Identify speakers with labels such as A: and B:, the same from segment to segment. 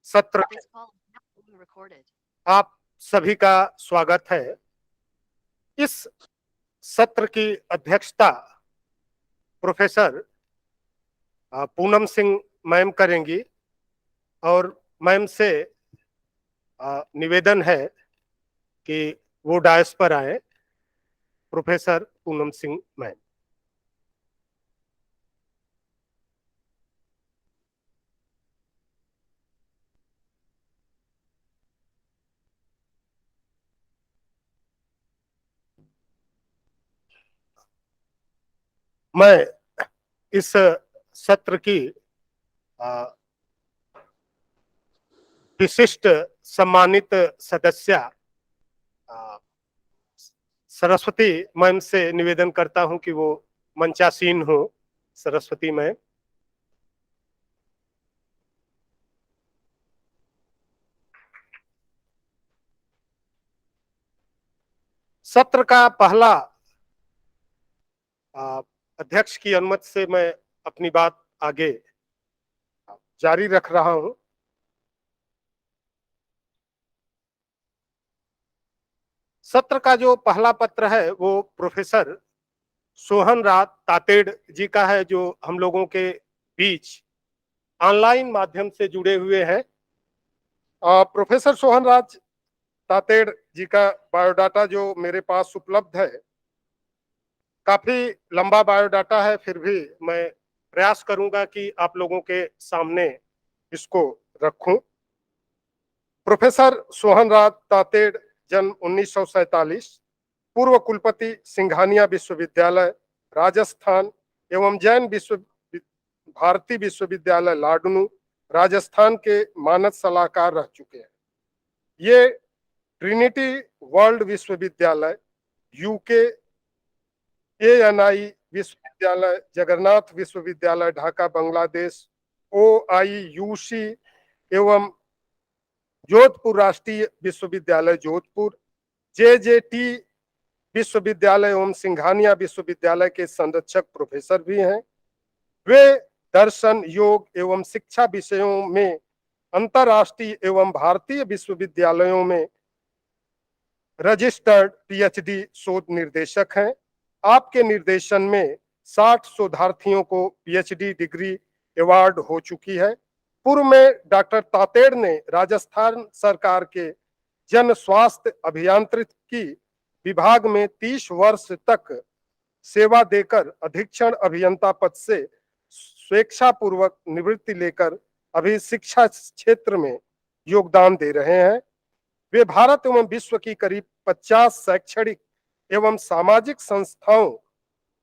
A: सत्र आप सभी का स्वागत है। इस सत्र की अध्यक्षता प्रोफेसर पूनम सिंह मैम करेंगी और मैम से निवेदन है कि वो डायस पर आए। Professor Poonam Singh ma'am. मैं इस सत्र की विशिष्ट सम्मानित सदस्य सरस्वती मैम से निवेदन करता हूं कि वो मंचासीन हो। सरस्वती मैम। सत्र का पहला अध्यक्ष की अनुमति से मैं अपनी बात आगे जारी रख रहा हूं। सत्र का जो पहला पत्र है वो प्रोफेसर सोहन राज तातेड़ जी का है, जो हम लोगों के बीच ऑनलाइन माध्यम से जुड़े हुए हैं। प्रोफेसर सोहन राज तातेड़ जी का बायोडाटा जो मेरे पास उपलब्ध है, काफी लंबा बायोडाटा है, फिर भी मैं प्रयास करूंगा कि आप लोगों के सामने इसको रखूं। प्रोफेसर सोहन राज तातेड़, जन्म 1947, पूर्व कुलपति सिंघानिया विश्वविद्यालय राजस्थान एवं जैन भारती विश्वविद्यालय लाडनू राजस्थान के मानद सलाहकार रह चुके हैं। ये ट्रिनिटी वर्ल्ड विश्वविद्यालय, यूके, ANI विश्वविद्यालय, जगन्नाथ विश्वविद्यालय ढाका बांग्लादेश, OIUC एवं जोधपुर राष्ट्रीय विश्वविद्यालय जोधपुर, JJT विश्वविद्यालय एवं सिंघानिया विश्वविद्यालय के संरक्षक प्रोफेसर भी हैं। वे दर्शन, योग एवं शिक्षा विषयों में अंतर्राष्ट्रीय एवं भारतीय विश्वविद्यालयों में रजिस्टर्ड PhD शोध निर्देशक हैं। आपके निर्देशन में 60 शोधार्थियों को PhD डिग्री अवार्ड हो चुकी है। पूर्व में डॉक्टर तातेड़ ने राजस्थान सरकार के जन स्वास्थ्य अभियांत्रिकी विभाग में 30 वर्ष तक सेवा देकर अधीक्षण अभियंता पद से स्वेच्छापूर्वक निवृत्ति लेकर अभी शिक्षा क्षेत्र में योगदान दे रहे हैं। वे भारत एवं विश्व की करीब 50 शैक्षणिक एवं सामाजिक संस्थाओं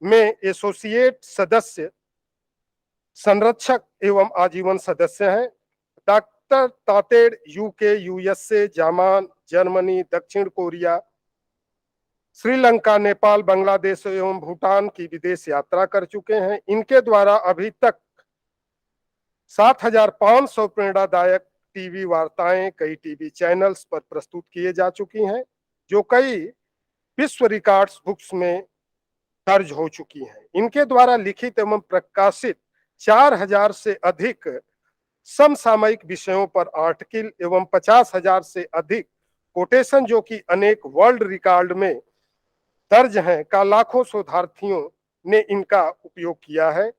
A: में एसोसिएट सदस्य, संरक्षक एवं आजीवन सदस्य हैं। Doctor Tated UK, USA, Japan, Germany, दक्षिण कोरिया, श्रीलंका, नेपाल, बांग्लादेश एवं भूटान की विदेश यात्रा कर चुके हैं। इनके द्वारा अभी तक 7,500 प्रेरणादायक टीवी वार्ताएं कई टीवी चैनल्स पर प्रस्तुत किए जा चुकी हैं, जो कई विश्व रिकॉर्ड्स बुक्स में दर्ज हो चुकी हैं। इनके द्वारा लिखित एवं प्रकाशित 4,000 से अधिक समसामयिक विषयों पर आर्टिकल एवं 50,000 से अधिक कोटेशन, जो कि अनेक वर्ल्ड रिकॉर्ड में दर्ज हैं, का लाखों शोधार्थियों ने इनका उपयोग किया है।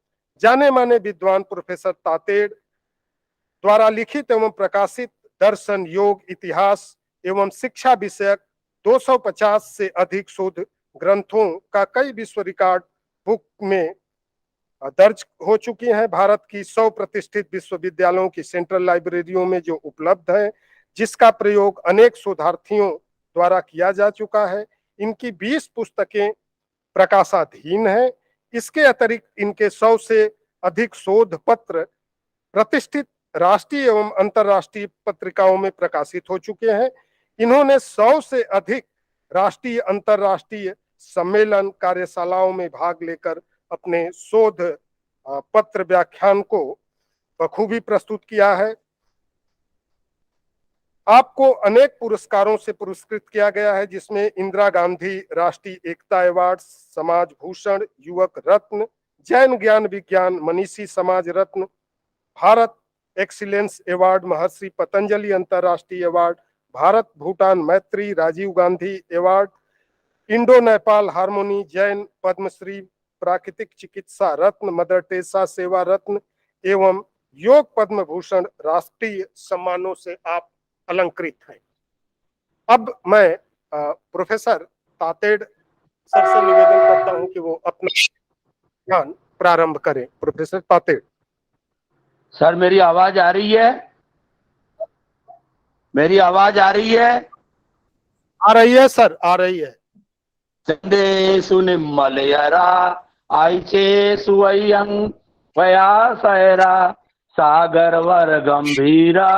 A: जाने माने विद्वान प्रोफेसर तातेड़ द्वारा लिखित एवं प्रकाशित दर्शन, योग, इतिहास एवं शिक्षा विषयक 250 से अधिक शोध ग्रंथों का कई विश्व रिकॉर्ड बुक में दर्ज हो चुकी हैं। भारत की 100 प्रतिष्ठित विश्वविद्यालयों की सेंट्रल लाइब्रेरियों में जो उपलब्ध है, जिसका प्रयोग अनेक शोधार्थियों द्वारा किया जा चुका है। इनकी 20 पुस्तकें प्रकाशाधीन है। इसके अतिरिक्त इनके 100 से अधिक शोध पत्र प्रतिष्ठित राष्ट्रीय एवं अंतर्राष्ट्रीय पत्रिकाओं में प्रकाशित हो चुके हैं। इन्होंने 100 से अधिक राष्ट्रीय अंतर्राष्ट्रीय सम्मेलन, कार्यशालाओं में भाग लेकर अपने शोध पत्र व्याख्यान को बखूबी प्रस्तुत किया है। आपको अनेक पुरस्कारों से पुरस्कृत किया गया है, जिसमें इंदिरा गांधी राष्ट्रीय एकता अवार्ड, समाज भूषण, युवक रत्न, जैन ज्ञान विज्ञान मनीषी समाज रत्न, भारत एक्सीलेंस अवार्ड, महर्षि पतंजलि अंतर्राष्ट्रीय अवार्ड, भारत भूटान मैत्री Rajiv Gandhi award, Indo Nepal harmony Jain Padmashri, प्राकृतिक चिकित्सा रत्न, मदर टेरेसा सेवा रत्न एवं योग पद्म भूषण राष्ट्रीय सम्मानों से आप अलंकृत हैं। अब मैं प्रोफेसर तातेड़ सर से निवेदन करता हूं कि वो अपना ज्ञान प्रारंभ करें। प्रोफेसर तातेड़।
B: सर मेरी आवाज आ रही है? मेरी आवाज आ रही है?
A: आ रही है सर, आ रही है।
B: चंदेषु निम्मलयरा आइचेषु अय्यं प्रयासयरा सागरवर गंभीरा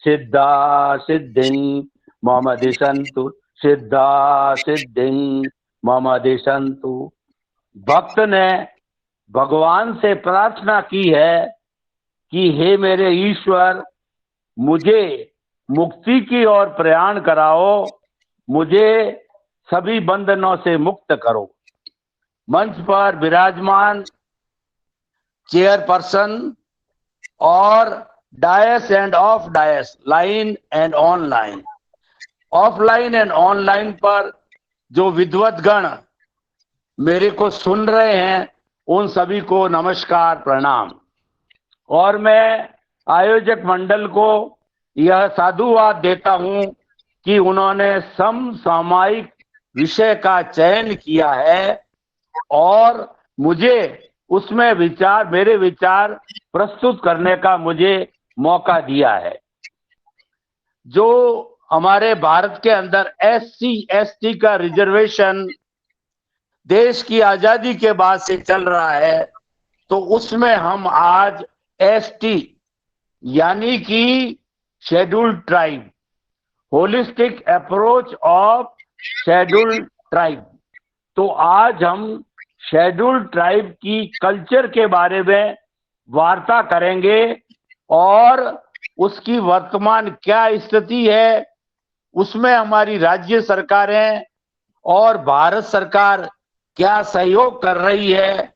B: सिद्धा सिद्धिं मम दिशन्तु, सिद्धा सिद्धिं मम दिशन्तु। भक्त ने भगवान से प्रार्थना की है कि हे मेरे ईश्वर, मुझे मुक्ति की ओर प्रयाण कराओ, मुझे सभी बंधनों से मुक्त करो। मंच पर विराजमान चेयरपर्सन और dais and of dais, line and online, offline and online पर जो विद्वत गण मेरे को सुन रहे हैं, उन सभी को नमस्कार प्रणाम। और मैं आयोजक मंडल को यह साधुवाद देता हूं कि उन्होंने समसामयिक विषय का चयन किया है और मुझे उसमें मेरे विचार प्रस्तुत करने का मुझे मौका दिया है। जो हमारे भारत के अंदर SC ST का रिजर्वेशन देश की आजादी के बाद से चल रहा है, तो उसमें हम आज ST यानी कि scheduled tribe, holistic approach of scheduled tribe, तो आज हम शेड्यूल्ड ट्राइब की कल्चर के बारे में वार्ता करेंगे और उसकी वर्तमान क्या स्थिति है, उसमें हमारी राज्य सरकारें और भारत सरकार क्या सहयोग कर रही है,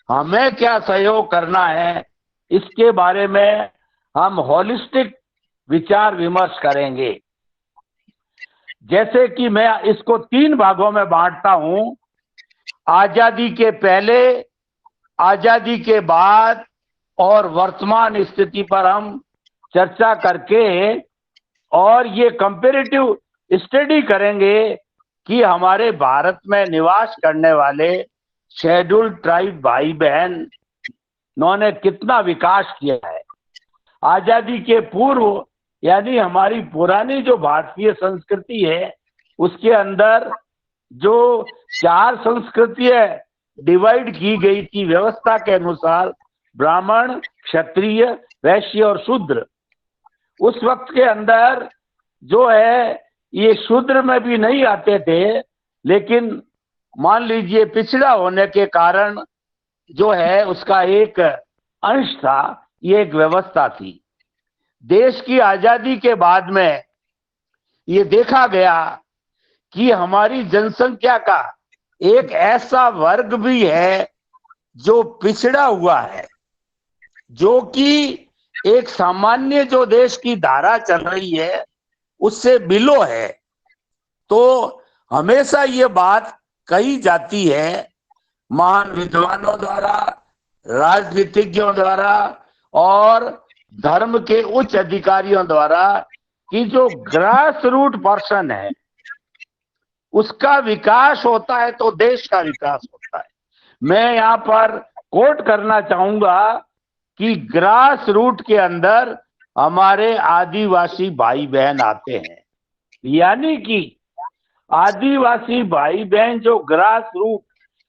B: हमें क्या सहयोग करना है, इसके बारे में हम होलिस्टिक विचार विमर्श करेंगे। जैसे कि मैं इसको 3 भागों में बांटता हूं, आजादी के पहले, आजादी के बाद और वर्तमान स्थिति पर हम चर्चा करके और ये कंपैरेटिव स्टडी करेंगे कि हमारे भारत में निवास करने वाले शेड्यूल्ड ट्राइब भाई बहन उन्होंने कितना विकास किया है। आजादी के पूर्व यानी हमारी पुरानी जो भारतीय संस्कृति है, उसके अंदर जो 4 संस्कृतियां डिवाइड की गई थी व्यवस्था के अनुसार, ब्राह्मण, क्षत्रिय, वैश्य और शूद्र, उस वक्त के अंदर जो है ये शूद्र में भी नहीं आते थे, लेकिन मान लीजिए पिछड़ा होने के कारण जो है उसका एक अंश था, ये एक व्यवस्था थी। देश की आजादी के बाद में ये देखा गया कि हमारी जनसंख्या का एक ऐसा वर्ग भी है जो पिछड़ा हुआ है, जो कि एक सामान्य जो देश की धारा चल रही है उससे बिलो है। तो हमेशा ये बात कही जाती है महान विद्वानों द्वारा, राजनीतिज्ञों द्वारा और धर्म के उच्च अधिकारियों द्वारा कि जो ग्रास रूट पर्सन है उसका विकास होता है तो देश का विकास होता है। मैं यहाँ पर कोट करना चाहूंगा कि ग्रास रूट के अंदर हमारे आदिवासी भाई बहन आते हैं, यानी कि आदिवासी भाई बहन जो ग्रास रूट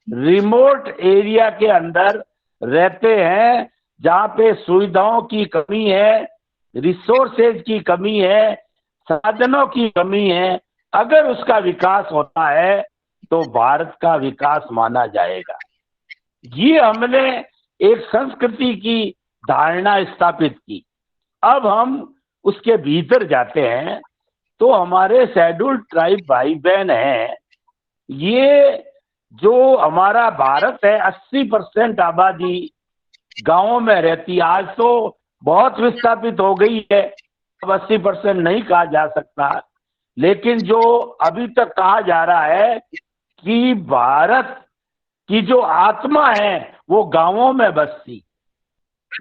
B: रिमोट एरिया के अंदर रहते हैं, जहां पे सुविधाओं की कमी है, रिसोर्सेज की कमी है, साधनों की कमी है, अगर उसका विकास होता है तो भारत का विकास माना जाएगा। ये हमने एक संस्कृति की धारणा स्थापित की। अब हम उसके भीतर जाते हैं तो हमारे शेड्यूल्ड ट्राइब भाई बहन हैं, ये जो हमारा भारत है 80% आबादी गांवों में रहती है। आज तो बहुत विस्थापित हो गई है, अब 80% नहीं कहा जा सकता, लेकिन जो अभी तक कहा जा रहा है कि भारत की जो आत्मा है वो गांवों में बसती।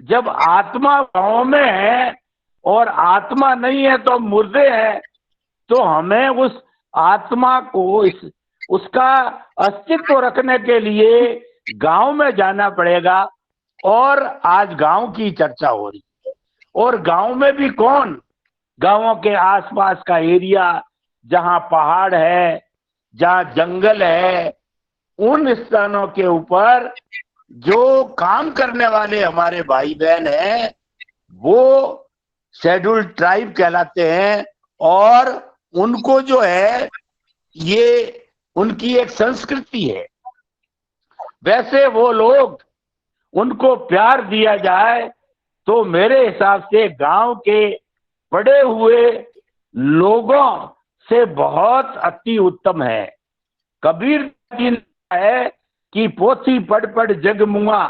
B: जब आत्मा गांव में है और आत्मा नहीं है तो मुर्दे हैं, तो हमें उस आत्मा को उसका अस्तित्व रखने के लिए गांव में जाना पड़ेगा। और आज गांव की चर्चा हो रही है, और गांव में भी कौन, गांवों के आसपास का एरिया जहां पहाड़ है, जहां जंगल है, उन स्थानों के ऊपर जो काम करने वाले हमारे भाई बहन हैं वो शेड्यूल्ड ट्राइब कहलाते हैं, और उनको जो है ये उनकी एक संस्कृति है। वैसे वो लोग, उनको प्यार दिया जाए तो मेरे हिसाब से गांव के पड़े हुए लोगों से बहुत अति उत्तम है। कबीर जी ने है कि पोथी पढ़ पढ़ जग मुआ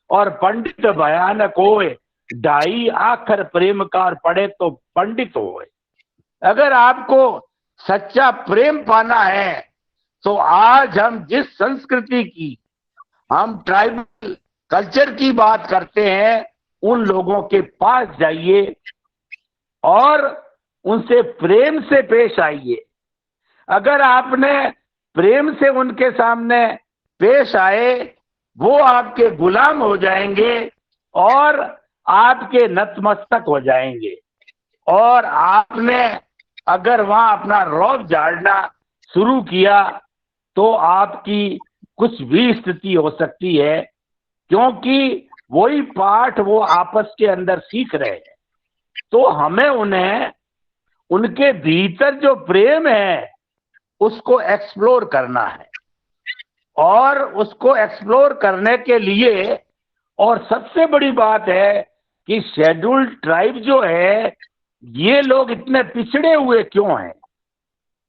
B: और पंडित भयानक होए, ढाई आखर प्रेम कार पढ़े तो पंडित होए। अगर आपको सच्चा प्रेम पाना है तो आज हम जिस संस्कृति की, हम ट्राइबल कल्चर की बात करते हैं, उन लोगों के पास जाइए और उनसे प्रेम से पेश आइए। अगर आपने प्रेम से उनके सामने पेश आए, वो आपके गुलाम हो जाएंगे और आपके नतमस्तक हो जाएंगे। और आपने अगर वहां अपना रौब झाड़ना शुरू किया तो आपकी कुछ भी स्थिति हो सकती है, क्योंकि वही पाठ वो आपस के अंदर सीख रहे हैं। तो हमें उन्हें, उनके भीतर जो प्रेम है उसको एक्सप्लोर करना है, और उसको एक्सप्लोर करने के लिए, और सबसे बड़ी बात है कि शेड्यूल्ड ट्राइब जो है, ये लोग इतने पिछड़े हुए क्यों हैं?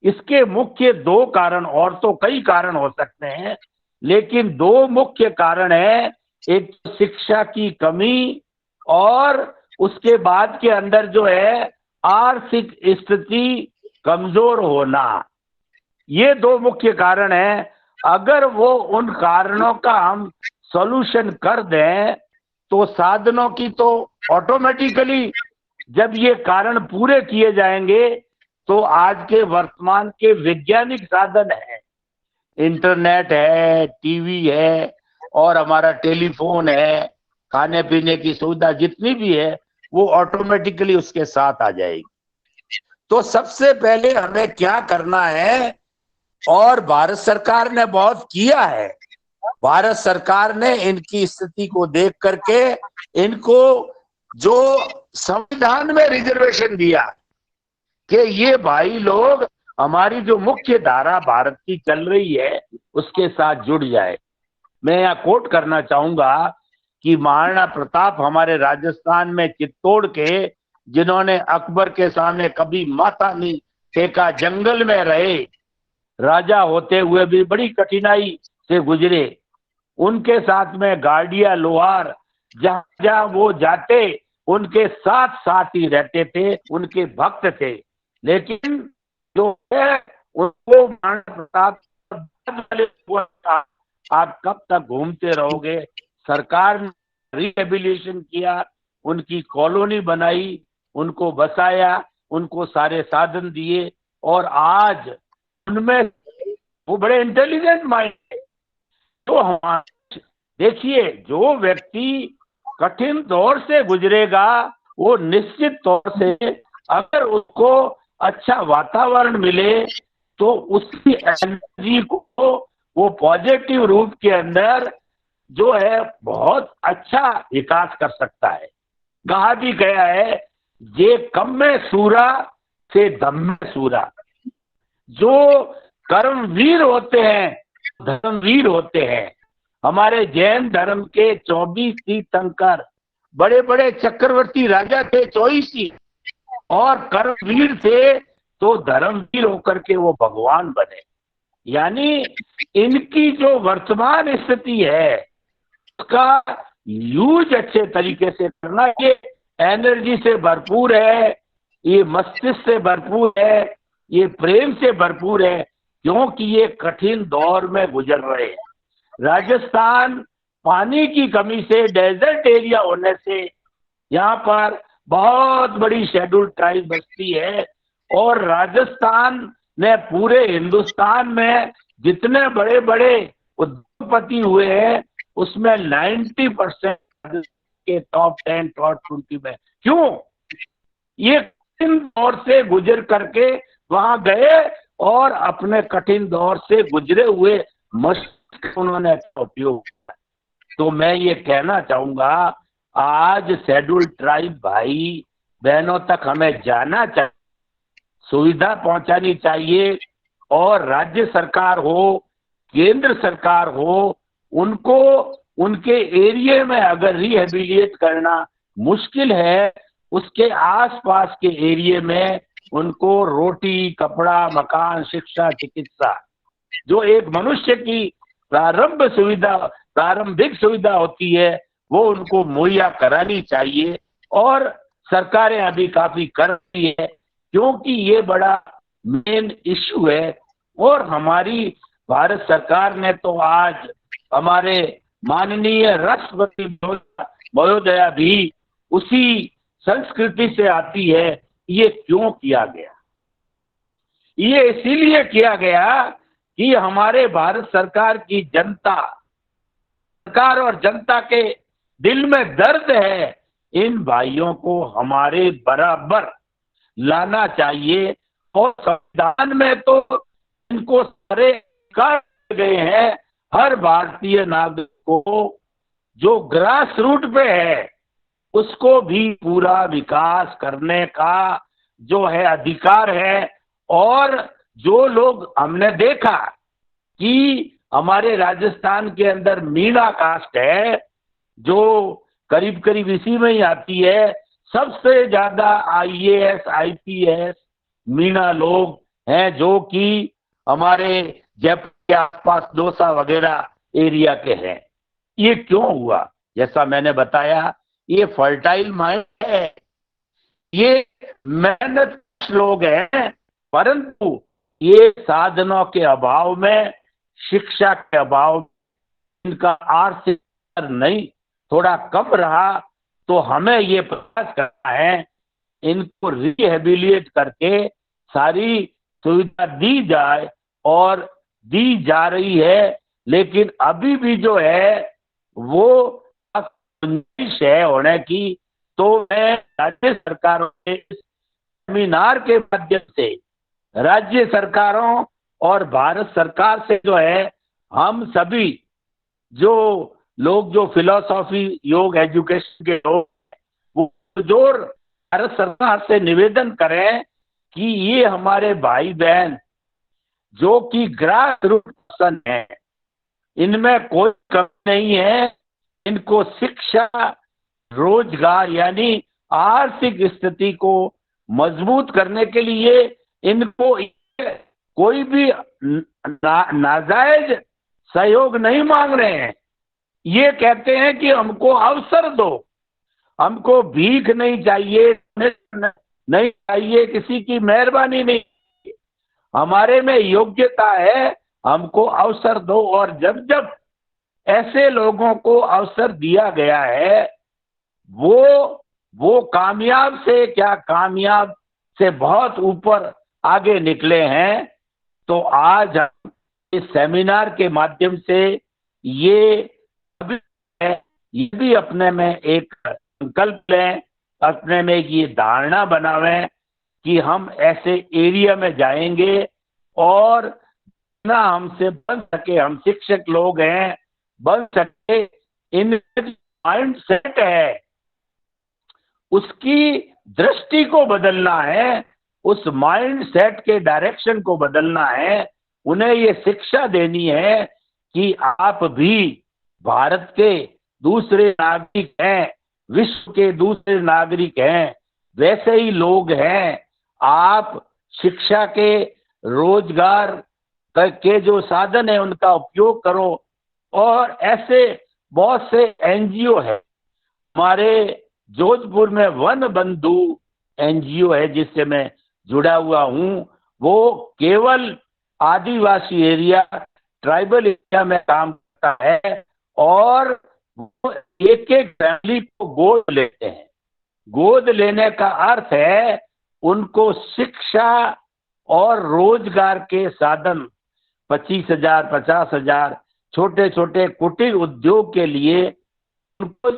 B: इसके मुख्य दो कारण, और तो कई कारण हो सकते हैं, लेकिन दो मुख्य कारण है। एक शिक्षा की कमी, और उसके बाद के अंदर जो है आर्थिक स्थिति कमजोर होना। ये दो मुख्य कारण हैं। अगर वो उन कारणों का हम सॉल्यूशन कर दें तो साधनों की तो ऑटोमेटिकली, जब ये कारण पूरे किए जाएंगे तो आज के वर्तमान के वैज्ञानिक साधन है, इंटरनेट है, टीवी है, और हमारा टेलीफोन है, खाने पीने की सुविधा जितनी भी है वो ऑटोमेटिकली उसके साथ आ जाएगी। तो सबसे पहले हमें क्या करना है, और भारत सरकार ने बहुत किया है। भारत सरकार ने इनकी स्थिति को देख करके इनको जो संविधान में रिजर्वेशन दिया कि ये भाई लोग हमारी जो मुख्य धारा भारत की चल रही है उसके साथ जुड़ जाए। मैं यहाँ कोट करना चाहूंगा कि महाराणा प्रताप हमारे राजस्थान में चित्तौड़ के, जिन्होंने अकबर के सामने कभी माथा नहीं टेका, जंगल में रहे, राजा होते हुए भी बड़ी कठिनाई से गुजरे, उनके साथ में गार्डिया लोहार जहां जहां वो जाते उनके साथ साथ ही रहते थे, उनके भक्त थे। लेकिन जो है उनको महाराणा प्रताप वाले आप कब तक घूमते रहोगे? सरकार ने रिहेबिलिटेशन किया, उनकी कॉलोनी बनाई, उनको बसाया, उनको सारे साधन दिए, और आज उनमें वो बड़े इंटेलिजेंट माइंड है। तो हमारे, देखिए, जो व्यक्ति कठिन दौर से गुजरेगा वो निश्चित तौर से, अगर उसको अच्छा वातावरण मिले तो उसकी एनर्जी को वो पॉजिटिव रूप के अंदर जो है बहुत अच्छा विकास कर सकता है। कहा भी गया है, जे कम में सूरा से दम में सूरा। जो कर्मवीर होते हैं धर्मवीर होते हैं। हमारे जैन धर्म के 24 तीर्थंकर, बड़े बड़े चक्रवर्ती राजा थे 24 ही, और कर्मवीर थे तो धर्मवीर होकर के वो भगवान बने। यानी इनकी जो वर्तमान स्थिति है उसका यूज अच्छे तरीके से करना चाहिए। एनर्जी से भरपूर है, ये मस्तिष्क से भरपूर है, ये प्रेम से भरपूर है, क्योंकि ये कठिन दौर में गुजर रहे हैं। राजस्थान पानी की कमी से, डेजर्ट एरिया होने से यहाँ पर बहुत बड़ी शेड्यूल ट्राइब बस्ती है, और राजस्थान ने पूरे हिंदुस्तान में जितने बड़े बड़े उद्योगपति हुए हैं उसमें 90% के टॉप 10 टॉप 20 में। क्यों? ये कठिन दौर से गुजर करके वहां गए और अपने कठिन दौर से गुजरे हुए मस्तिष्क उन्होंने उपयोग किया। तो मैं ये कहना चाहूंगा, आज शेड्यूल ट्राइब भाई बहनों तक हमें जाना चाहिए, सुविधा पहुंचानी चाहिए, और राज्य सरकार हो, केंद्र सरकार हो, उनको उनके एरिया में अगर रिहेबिलिटेट करना मुश्किल है, उसके आसपास के एरिया में उनको रोटी, कपड़ा, मकान, शिक्षा, चिकित्सा, जो एक मनुष्य की प्रारंभिक सुविधा होती है, वो उनको मुहैया करानी चाहिए। और सरकारें अभी काफी कर रही है, क्योंकि ये बड़ा मेन इश्यू है। और हमारी भारत सरकार ने तो आज, हमारे माननीय राष्ट्रपति महोदया भी उसी संस्कृति से आती है। ये क्यों किया गया? ये इसीलिए किया गया कि हमारे भारत सरकार की जनता, सरकार और जनता के दिल में दर्द है, इन भाइयों को हमारे बराबर लाना चाहिए। और संविधान में तो इनको सारे अधिकार गए हैं, हर भारतीय नागरिक को जो ग्रास रूट पे है उसको भी पूरा विकास करने का जो है अधिकार है। और जो लोग, हमने देखा कि हमारे राजस्थान के अंदर मीणा कास्ट है, जो करीब करीब इसी में ही आती है, सबसे ज्यादा IAS IPS मीणा लोग हैं, जो कि हमारे जयपुर के आसपास दौसा वगैरह एरिया के हैं। ये क्यों हुआ? जैसा मैंने बताया, ये फर्टाइल माइंड है, ये मेहनत लोग हैं, परंतु ये साधनों के अभाव में, शिक्षा के अभाव में, इनका आर्थिक स्तर नहीं थोड़ा कम रहा, तो हमें ये प्रयास करना है, इनको रिहेबिलिटेट करके सारी सुविधा दी जाए, और दी जा रही है। लेकिन अभी भी जो है वो गुंजाइश है होने की। तो मैं राज्य सरकारों के सेमिनार के माध्यम से, राज्य सरकारों और भारत सरकार से जो है, हम सभी जो लोग, जो फिलॉसफी, योग, एजुकेशन के लोग, वो जोर भारत सरकार से निवेदन करें कि ये हमारे भाई बहन जो कि ग्रास रूट पर्सन है, इनमें कोई कमी नहीं है, इनको शिक्षा, रोजगार यानी आर्थिक स्थिति को मजबूत करने के लिए इनको कोई भी नाजायज सहयोग नहीं मांग रहे हैं। ये कहते हैं कि हमको अवसर दो, हमको भीख नहीं चाहिए, नहीं चाहिए, किसी की मेहरबानी नहीं, हमारे में योग्यता है, हमको अवसर दो। और जब जब ऐसे लोगों को अवसर दिया गया है, वो कामयाब से क्या, कामयाब से बहुत ऊपर आगे निकले हैं। तो आज हम इस सेमिनार के माध्यम से ये भी अपने में एक संकल्प लें, अपने में ये धारणा बनावें कि हम ऐसे एरिया में जाएंगे, और ना हमसे बन सके, हम शिक्षक लोग हैं, बन सके, इन माइंड सेट है उसकी दृष्टि को बदलना है, उस माइंड सेट के डायरेक्शन को बदलना है। उन्हें ये शिक्षा देनी है कि आप भी भारत के दूसरे नागरिक हैं, विश्व के दूसरे नागरिक हैं, वैसे ही लोग हैं। आप शिक्षा के, रोजगार के जो साधन है उनका उपयोग करो। और ऐसे बहुत से NGO है, हमारे जोधपुर में वन बंधु एनजीओ है जिससे मैं जुड़ा हुआ हूं, वो केवल आदिवासी एरिया, ट्राइबल एरिया में काम करता है और वो एक एक फैमिली को गोद लेते हैं। गोद लेने का अर्थ है उनको शिक्षा और रोजगार के साधन 25,000, 50,000 छोटे छोटे कुटीर उद्योग के लिए उनको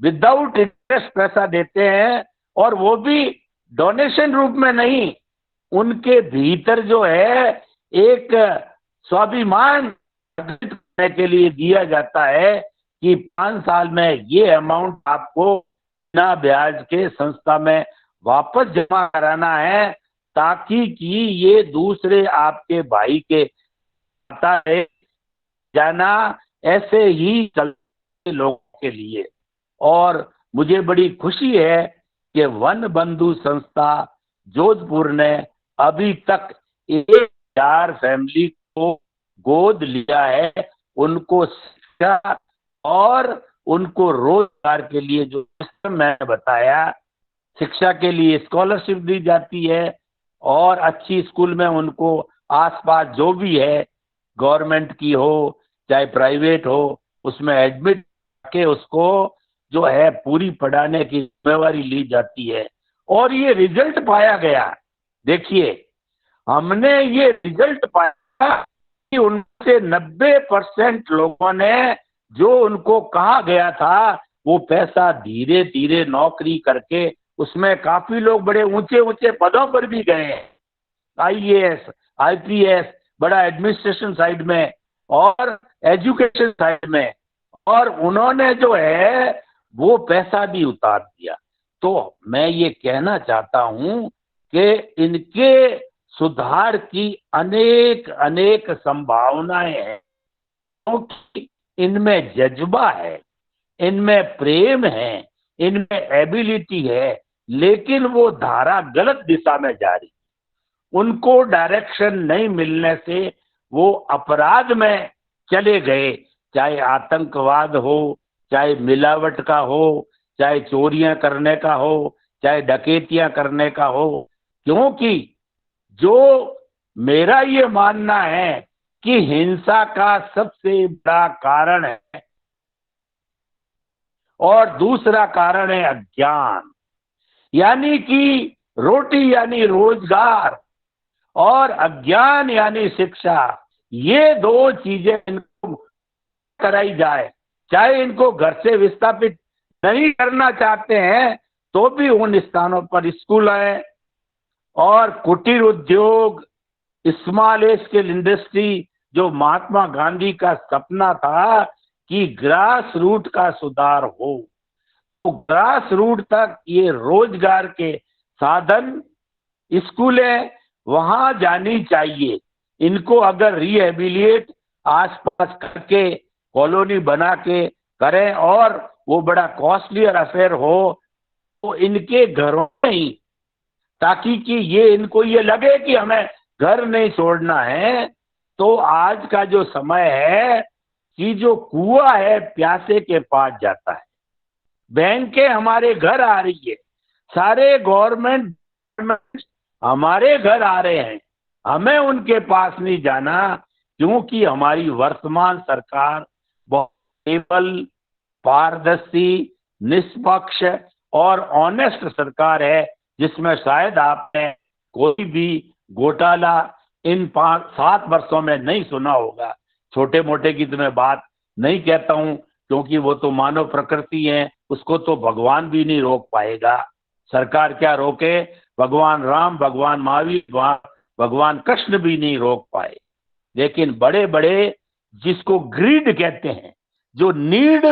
B: विदाउट इंटरेस्ट पैसा देते हैं, और वो भी डोनेशन रूप में नहीं, उनके भीतर जो है एक स्वाभिमान करने के लिए दिया जाता है कि 5 साल में ये अमाउंट आपको बिना ब्याज के संस्था में वापस जमा कराना है, ताकि कि ये दूसरे आपके भाई के खाता है जाना, ऐसे ही चलते लोगों के लिए। और मुझे बड़ी खुशी है कि वन बंधु संस्था जोधपुर ने अभी तक 1,000 फैमिली को गोद लिया है, उनको शिक्षा और उनको रोजगार के लिए जो सिस्टम मैंने बताया, शिक्षा के लिए स्कॉलरशिप दी जाती है और अच्छी स्कूल में उनको आसपास जो भी है, गवर्नमेंट की हो चाहे प्राइवेट हो, उसमें एडमिट करके उसको जो है पूरी पढ़ाने की जिम्मेवारी ली जाती है। और ये रिजल्ट पाया गया, देखिए हमने ये रिजल्ट पाया कि उनसे 90% लोगों ने जो उनको कहा गया था वो पैसा धीरे धीरे नौकरी करके उसमें काफी लोग बड़े ऊंचे ऊंचे पदों पर भी गए हैं, आईएएस, आईपीएस, बड़ा एडमिनिस्ट्रेशन साइड में और एजुकेशन साइड में, और उन्होंने जो है वो पैसा भी उतार दिया। तो मैं ये कहना चाहता हूं कि इनके सुधार की अनेक अनेक संभावनाएं हैं, क्योंकि इनमें जज्बा है, इनमें प्रेम है, इनमें एबिलिटी है, लेकिन वो धारा गलत दिशा में जा रही, उनको डायरेक्शन नहीं मिलने से वो अपराध में चले गए, चाहे आतंकवाद हो, चाहे मिलावट का हो, चाहे चोरियां करने का हो, चाहे डकैतियां करने का हो। क्योंकि जो मेरा ये मानना है कि हिंसा का सबसे बड़ा कारण है, और दूसरा कारण है अज्ञान, यानी कि रोटी यानी रोजगार और अज्ञान यानी शिक्षा, ये दो चीजें इनको कराई जाए, चाहे इनको घर से विस्थापित नहीं करना चाहते हैं तो भी उन स्थानों पर स्कूल है और कुटीर उद्योग, स्मॉल स्केल इंडस्ट्री, जो महात्मा गांधी का सपना था कि ग्रास रूट का सुधार हो, तो ग्रास रूट तक ये रोजगार के साधन स्कूलें वहां जानी चाहिए। इनको अगर रिहेबिलिएट आसपास करके कॉलोनी बना के करें और वो बड़ा कॉस्टलियर अफेयर हो तो इनके घरों में ही, ताकि कि ये इनको ये लगे कि हमें घर नहीं छोड़ना है। तो आज का जो समय है कि जो कुआं है प्यासे के पास जाता है, बैंकें हमारे घर आ रही है, सारे गवर्नमेंट हमारे घर आ रहे हैं, हमें उनके पास नहीं जाना, क्योंकि हमारी वर्तमान सरकार बहुत स्टेबल, पारदर्शी, निष्पक्ष और ऑनेस्ट सरकार है, जिसमें शायद आपने कोई भी घोटाला इन 7 वर्षों में नहीं सुना होगा। छोटे मोटे की तो मैं बात नहीं कहता हूं, क्योंकि वो तो मानव प्रकृति है, उसको तो भगवान भी नहीं रोक पाएगा। सरकार क्या रोके, भगवान राम, भगवान महावीर, भगवान कृष्ण भी नहीं रोक पाए। लेकिन बड़े बड़े जिसको ग्रीड कहते हैं, जो नीड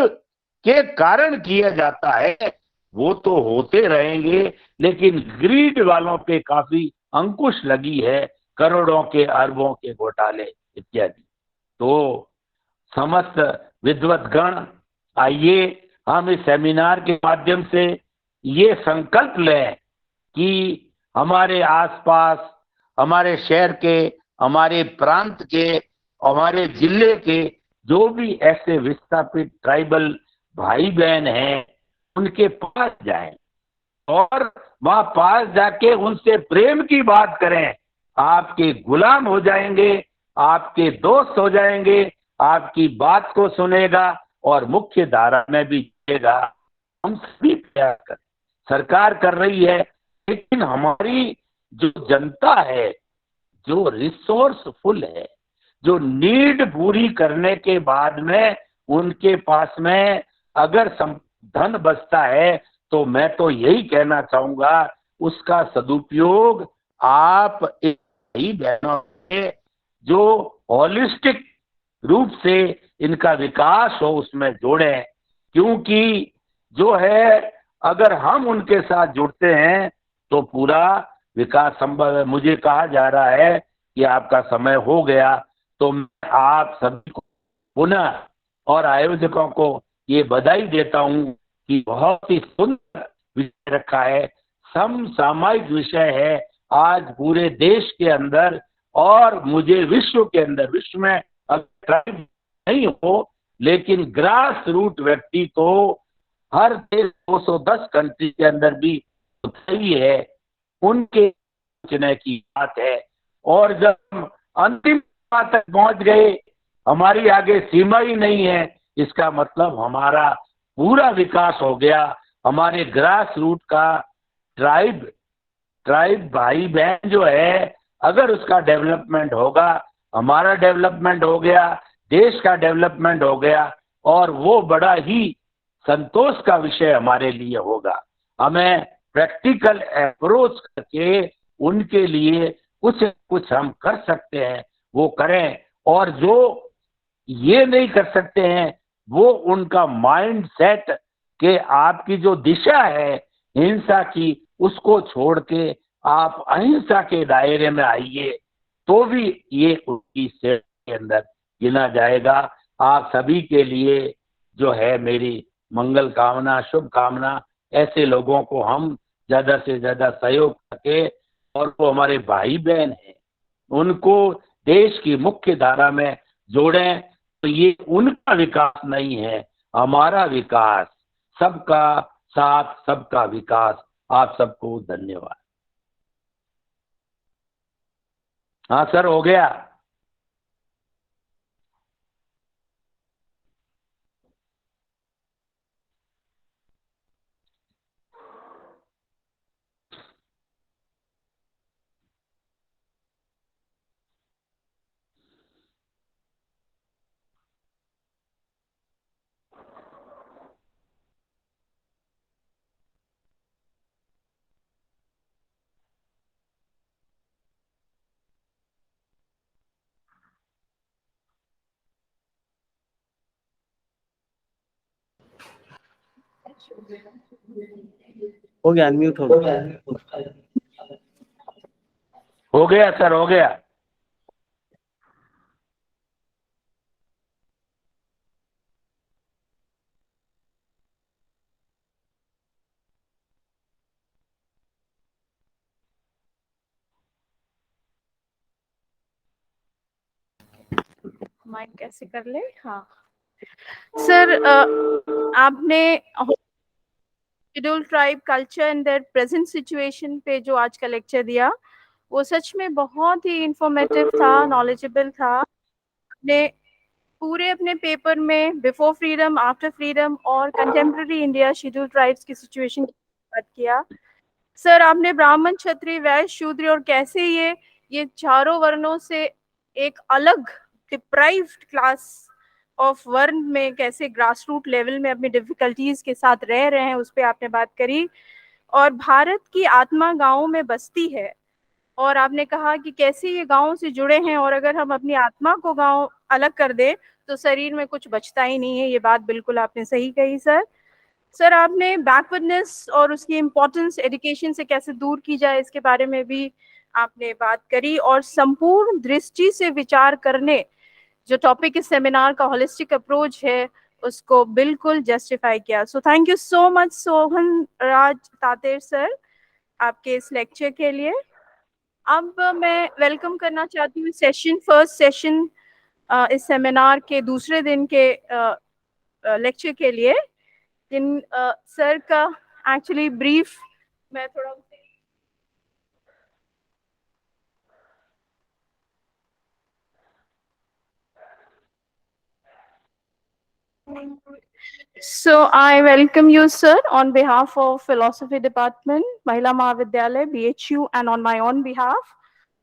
B: के कारण किया जाता है, वो तो होते रहेंगे, लेकिन ग्रीड वालों पे काफी अंकुश लगी है, करोड़ों के अरबों के घोटाले इत्यादि। तो समस्त विद्वतगण, आइए हम इस सेमिनार के माध्यम से ये संकल्प लें कि हमारे आसपास, हमारे शहर के, हमारे प्रांत के, हमारे जिले के जो भी ऐसे विस्थापित ट्राइबल भाई बहन हैं, उनके पास जाएं और वहां पास जाके उनसे प्रेम की बात करें। आपके गुलाम हो जाएंगे, आपके दोस्त हो जाएंगे, आपकी बात को सुनेगा और मुख्य धारा में भी जिएगा। हम सभी प्रयास करें, सरकार कर रही है, लेकिन हमारी जो जनता है, जो रिसोर्सफुल है, जो नीड पूरी करने के बाद में उनके पास में अगर धन बचता है, तो मैं तो यही कहना चाहूंगा उसका सदुपयोग आप भाई बहनों के जो होलिस्टिक रूप से इनका विकास हो उसमें जोड़ें। क्योंकि जो है अगर हम उनके साथ जुड़ते हैं तो पूरा विकास संभव है। मुझे कहा जा रहा है कि आपका समय हो गया, तो मैं आप सभी को पुनः और आयोजकों को ये बधाई देता हूं कि बहुत ही सुंदर विषय रखा है, समसामयिक विषय है आज पूरे देश के अंदर और मुझे विश्व के अंदर, विश्व में अगर नहीं हो लेकिन ग्रास रूट व्यक्ति को हर देश 210 कंट्री के अंदर भी सही है, उनके सोचने की बात है। और जब हम अंतिम बात तक पहुंच गए, हमारी आगे सीमा ही नहीं है, इसका मतलब हमारा पूरा विकास हो गया। हमारे ग्रास रूट का ट्राइब भाई बहन जो है, अगर उसका डेवलपमेंट होगा, हमारा डेवलपमेंट हो गया, देश का डेवलपमेंट हो गया और वो बड़ा ही संतोष का विषय हमारे लिए होगा। हमें प्रैक्टिकल अप्रोच करके उनके लिए कुछ हम कर सकते हैं वो करें, और जो ये नहीं कर सकते हैं वो उनका माइंड सेट के आपकी जो दिशा है हिंसा की, उसको छोड़ के आप अहिंसा के दायरे में आइए, तो भी ये उनकी सेट के अंदर गिना जाएगा। आप सभी के लिए जो है मेरी मंगल कामना, शुभ कामना। ऐसे लोगों को हम ज्यादा से ज्यादा सहयोग करके, और वो हमारे भाई बहन हैं, उनको देश की मुख्य धारा में जोड़ें। तो ये उनका विकास नहीं है, हमारा विकास, सबका साथ सबका विकास। आप सबको धन्यवाद। हाँ सर, हो गया।
C: हो गया, अनम्यूट हो गया।
B: हो गया सर, हो गया।
D: माइक कैसे कर ले? हाँ सर, आपने schedule tribe culture and there present situation पे जो आज का लेक्चर दिया, वो सच में बहुत ही इंफॉर्मेटिव था, नॉलेजेबल था। आपने पूरे अपने पेपर में बिफोर फ्रीडम, आफ्टर फ्रीडम और कंटेम्प्रेरी इंडिया शेड्यूल ट्राइब्स की सिचुएशन की बात किया। सर, आपने ब्राह्मण, क्षत्रिय, वैश्य, शूद्र और कैसे ये चारों वर्णों से एक अलग डिप्राइव्ड क्लास ऑफ वर्ण में कैसे ग्रास रूट लेवल में अपनी डिफिकल्टीज के साथ रह रहे हैं, उस पर आपने बात करी। और भारत की आत्मा गांवों में बसती है, और आपने कहा कि कैसे ये गांवों से जुड़े हैं, और अगर हम अपनी आत्मा को गांव अलग कर दें तो शरीर में कुछ बचता ही नहीं है। ये बात बिल्कुल आपने सही कही सर, आपने बैकवर्डनेस और उसकी इम्पोर्टेंस एजुकेशन से कैसे दूर की जाए इसके बारे में भी आपने बात करी, और संपूर्ण दृष्टि से विचार करने जो टॉपिक इस सेमिनार का होलिस्टिक अप्रोच है उसको बिल्कुल जस्टिफाई किया। So thank you so much Sohan Raj तातेर sir, आपके इस लेक्चर के लिए। अब मैं वेलकम करना चाहती हूँ फर्स्ट सेशन इस सेमिनार के दूसरे दिन के लेक्चर के लिए जिन सर का एक्चुअली ब्रीफ मैं थोड़ा So I welcome you, sir, on behalf of Philosophy Department, Mahila Mahavidyalaya, BHU, and on my own behalf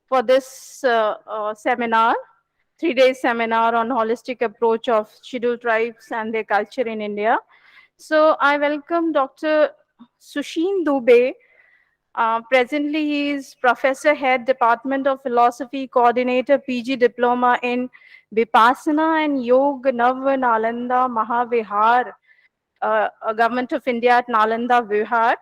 D: for this seminar, 3-day seminar on holistic approach of scheduled tribes and their culture in India. So I welcome Dr. Sushin Dubey. Presently, he is Professor Head, Department of Philosophy, Coordinator, PG Diploma in Vipassana and Yoga Nav Nalanda Mahavihar, Government of India at Nalanda Vihar.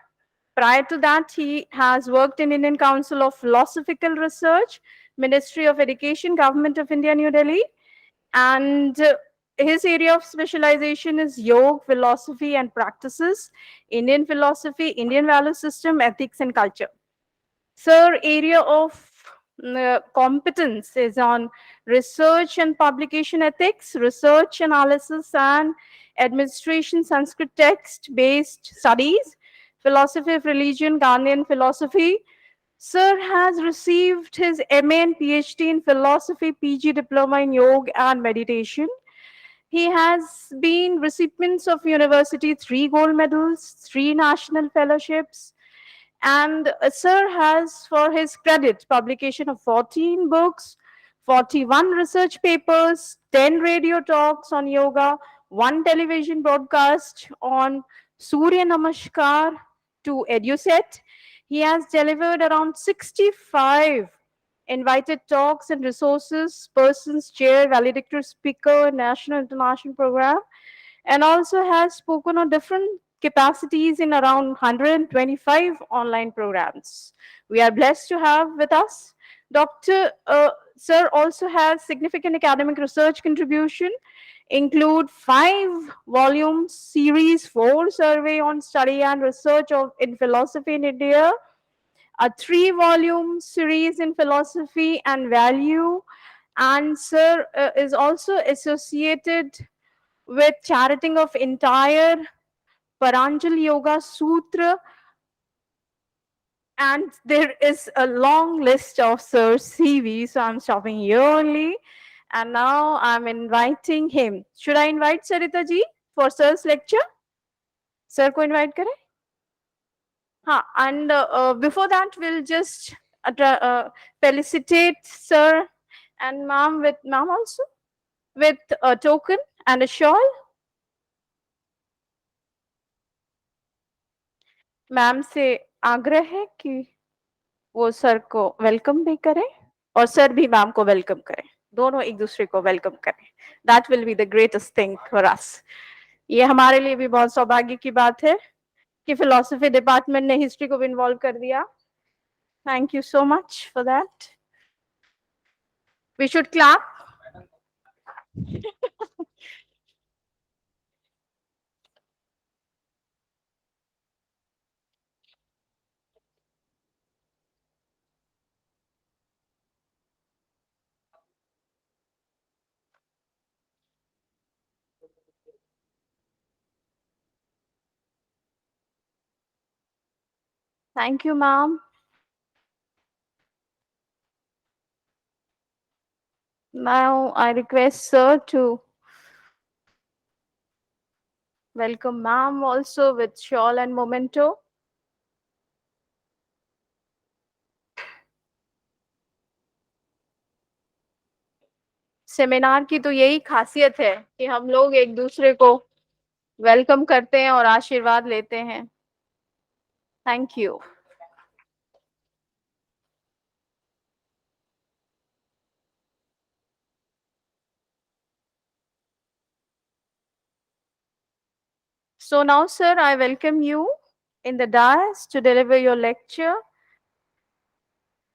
D: Prior to that, he has worked in Indian Council of Philosophical Research, Ministry of Education, Government of India, New Delhi, and his area of specialization is yoga, philosophy and practices, Indian philosophy, Indian value system, ethics and culture. Sir, area of competence is on research and publication ethics, research analysis and administration, Sanskrit text-based studies, philosophy of religion, Gandhian philosophy. Sir has received his MA and PhD in philosophy, PG diploma in yoga and meditation. He has been recipients of university 3 gold medals, 3 national fellowships, and sir has for his credit publication of 14 books, 41 research papers, 10 radio talks on yoga, 1 television broadcast on Surya Namaskar to EduSet. He has delivered around 65 invited talks and resources, persons, chair, valedictory speaker, national international program, and also has spoken on different capacities in around 125 online programs. We are blessed to have with us Dr. Sir also has significant academic research contribution, include 5 volume series, 4 survey on study and research in philosophy in India, a 3 volume series in philosophy and value, and Sir is also associated with charting of entire Paranjali Yoga Sutra, and there is a long list of Sir's CV, so I'm stopping here only. And now I'm inviting him. Should I invite Sarita ji for Sir's lecture? Sir को invite करें? हाँ, and before that we'll just felicitate Sir and Ma'am also with a token and a shawl. Ma'am से आग्रह है कि वो sir को welcome भी करें और सर भी मैम को वेलकम करें, दोनों एक दूसरे को वेलकम करें. That will be the greatest thing for us. ये हमारे लिए भी बहुत सौभाग्य की बात है कि फिलोसफी डिपार्टमेंट ने हिस्ट्री को भी इन्वॉल्व कर दिया. Thank you so much for that. We should clap. Thank you, ma'am. Now I request sir to welcome ma'am also with shawl and memento. Seminar की तो यही खासियत है कि हम लोग एक दूसरे को वेलकम करते हैं और आशीर्वाद लेते हैं. Thank you. So now, sir, I welcome you in the dais to deliver your lecture.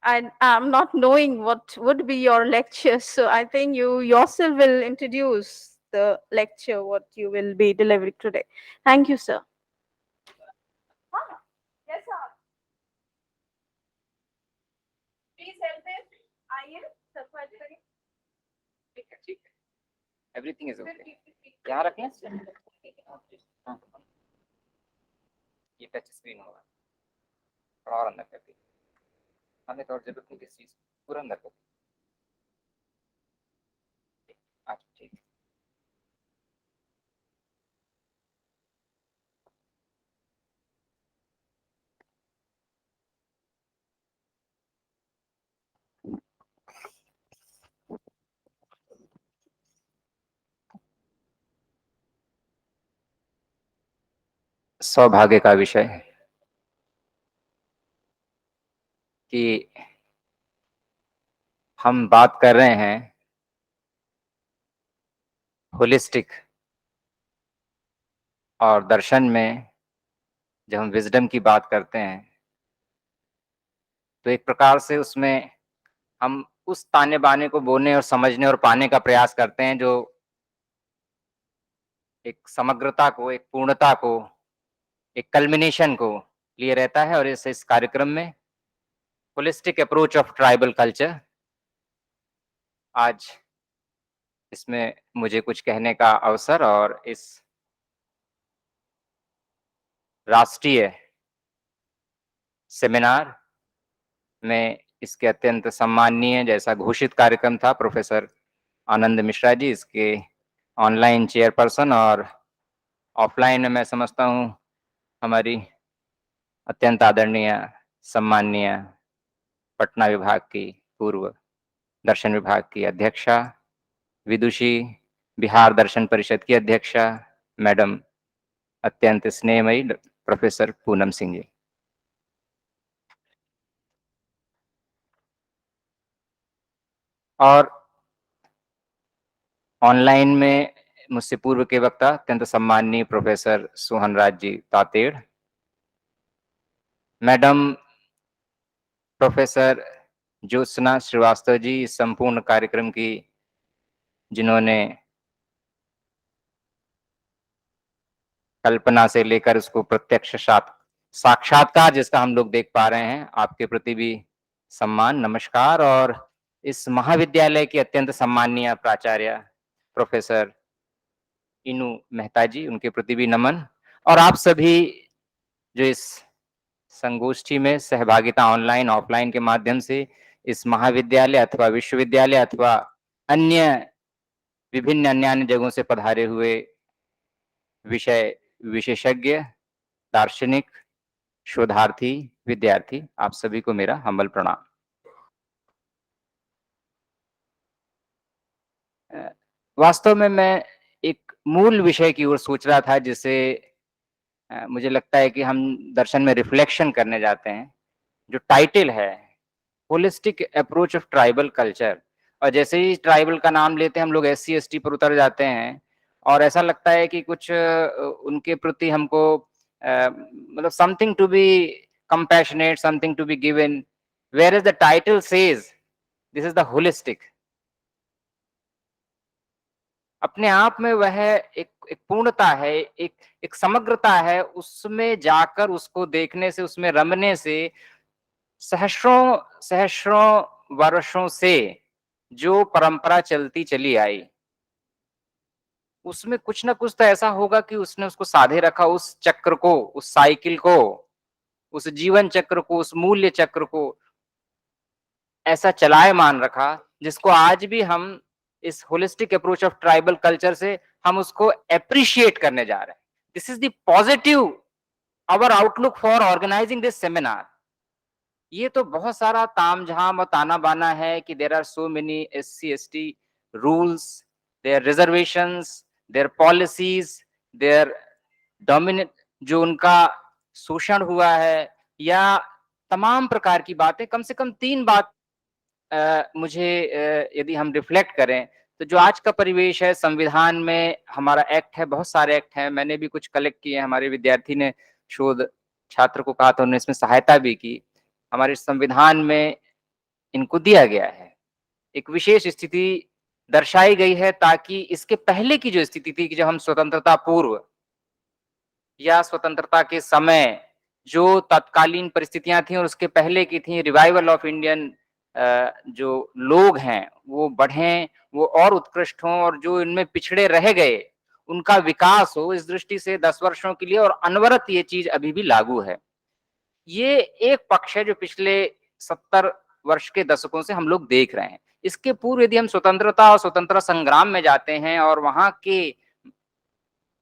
D: I'm not knowing what would be your lecture, so I think you yourself will introduce the lecture, what you will be delivering today. Thank you, sir. Yes, sir. Please help him. आइए, सबको अच्छे लगे.
E: ठीक है. Everything is okay. यहाँ रखें. हाँ. ये टच स्क्रीन होगा, थोड़ा और अंदर कर दी, हमें तो और जरूरत नहीं किस चीज, पूरा अंदर कर दी। अच्छा ठीक है। सौभाग्य का विषय है कि हम बात कर रहे हैं होलिस्टिक, और दर्शन में जब हम विजडम की बात करते हैं तो एक प्रकार से उसमें हम उस ताने बाने को बोलने और समझने और पाने का प्रयास करते हैं जो एक समग्रता को, एक पूर्णता को, एक कल्मिनेशन को लिए रहता है। और इस कार्यक्रम में holistic approach of tribal culture, आज इसमें मुझे कुछ कहने का अवसर और इस राष्ट्रीय सेमिनार में इसके अत्यंत सम्माननीय, जैसा घोषित कार्यक्रम था, प्रोफेसर आनंद मिश्रा जी इसके ऑनलाइन चेयरपर्सन, और ऑफलाइन में मैं समझता हूँ हमारी अत्यंत आदरणीय सम्माननीय पटना विभाग की पूर्व दर्शन विभाग की अध्यक्षा, विदुषी, बिहार दर्शन परिषद की अध्यक्षा मैडम अत्यंत स्नेहमयी प्रोफेसर पूनम सिंह जी। और ऑनलाइन में मुझसे पूर्व के वक्ता अत्यंत सम्माननीय professor Sohan Raj ji Tated, madam professor Jyotsna Srivastava ji, इस संपूर्ण कार्यक्रम की जिन्होंने कल्पना से लेकर उसको प्रत्यक्ष साक्षात्कार जिसका हम लोग देख पा रहे हैं, आपके प्रति भी सम्मान, नमस्कार। और इस महाविद्यालय के अत्यंत सम्माननीय प्राचार्य प्रोफेसर इनू मेहता जी, उनके प्रति भी नमन। और आप सभी जो इस संगोष्ठी में सहभागिता ऑनलाइन ऑफलाइन के माध्यम से इस महाविद्यालय अथवा विश्वविद्यालय अथवा अन्य विभिन्न अन्य जगहों से पधारे हुए विषय विशेषज्ञ, दार्शनिक, शोधार्थी, विद्यार्थी, आप सभी को मेरा हम्बल प्रणाम। वास्तव में मैं एक मूल विषय की ओर सोच रहा था जिसे मुझे लगता है कि हम दर्शन में रिफ्लेक्शन करने जाते हैं, जो टाइटल है holistic approach of tribal culture. और जैसे ही ट्राइबल का नाम लेते हैं हम लोग SC ST पर उतर जाते हैं और ऐसा लगता है कि कुछ उनके प्रति हमको मतलब something to be compassionate, something to be given, where is the title says this is the holistic. अपने आप में वह एक पूर्णता है, एक समग्रता है, उसमें जाकर उसको देखने से, उसमें रमने से सहस्रों सहस्रों वर्षों से जो परंपरा चलती चली आई, उसमें कुछ ना कुछ तो ऐसा होगा कि उसने उसको साधे रखा, उस चक्र को, उस साइकिल को, उस जीवन चक्र को, उस मूल्य चक्र को ऐसा चलायमान रखा जिसको आज भी हम इस holistic approach of tribal culture से हम उसको अप्रिशिएट करने जा रहे हैं। This is the positive our outlook for organising this seminar. ये तो बहुत सारा तामझाम और ताना बाना है कि there are so many SC ST rules, there reservations, there policies, there dominate, जो उनका शोषण हुआ है, या तमाम प्रकार की बातें। कम से कम 3 बात मुझे यदि हम रिफ्लेक्ट करें तो जो आज का परिवेश है, संविधान में हमारा एक्ट है, बहुत सारे एक्ट हैं, मैंने भी कुछ कलेक्ट किए हैं, हमारे विद्यार्थी ने शोध छात्र को कहा था, उन्होंने इसमें सहायता भी की। हमारे संविधान में इनको दिया गया है, एक विशेष स्थिति दर्शाई गई है ताकि इसके पहले की जो स्थिति थी कि जब हम स्वतंत्रता पूर्व या स्वतंत्रता के समय जो तत्कालीन परिस्थितियां थी और उसके पहले की थी, रिवाइवल ऑफ इंडियन जो लोग हैं वो बढ़ें, वो और उत्कृष्ट हों, और जो इनमें पिछड़े रह गए उनका विकास हो, इस दृष्टि से 10 वर्षों के लिए और अनवरत ये चीज अभी भी लागू है। ये एक पक्ष है जो पिछले 70 वर्ष के दशकों से हम लोग देख रहे हैं। इसके पूर्व यदि हम स्वतंत्रता और स्वतंत्रता संग्राम में जाते हैं और वहां के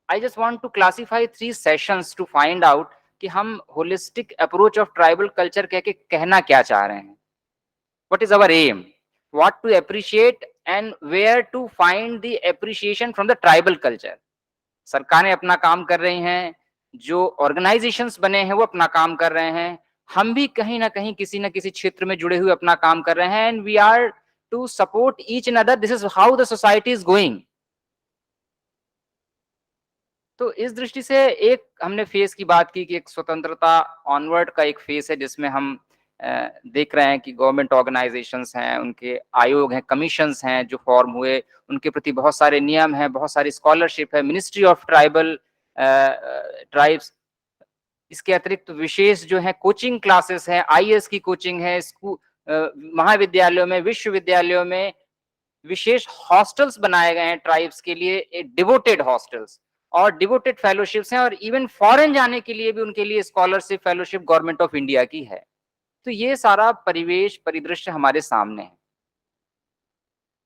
E: I just want to classify 3 sessions to find out कि हम holistic approach of tribal culture कह के कहना क्या चाह रहे हैं। What is our aim, what to appreciate and where to find the appreciation from the tribal culture. सरकारें अपना काम कर रही हैं, जो ऑर्गेनाइजेशंस बने हैं वो अपना काम कर रहे हैं, हम भी कहीं ना कहीं किसी न किसी क्षेत्र में जुड़े हुए अपना काम कर रहे हैं, and we are to support each and other. This is how the society is going. तो इस दृष्टि से एक हमने फेज की बात की कि एक स्वतंत्रता ऑनवर्ड का एक फेज है जिसमें हम देख रहे हैं कि गवर्नमेंट ऑर्गेनाइजेशंस हैं, उनके आयोग हैं, कमीशंस हैं जो फॉर्म हुए, उनके प्रति बहुत सारे नियम हैं, बहुत सारी स्कॉलरशिप है, मिनिस्ट्री ऑफ ट्राइबल ट्राइब्स। इसके अतिरिक्त विशेष जो है कोचिंग क्लासेस हैं, आईएएस की कोचिंग है, स्कूल महाविद्यालयों में, विश्वविद्यालयों में विशेष हॉस्टल्स बनाए गए हैं ट्राइब्स के लिए, डिवोटेड हॉस्टल्स और डिवोटेड फेलोशिप्स हैं, और इवन फॉरेन जाने के लिए भी उनके लिए scholarship fellowship government of India की है। तो ये सारा परिवेश परिदृश्य हमारे सामने है।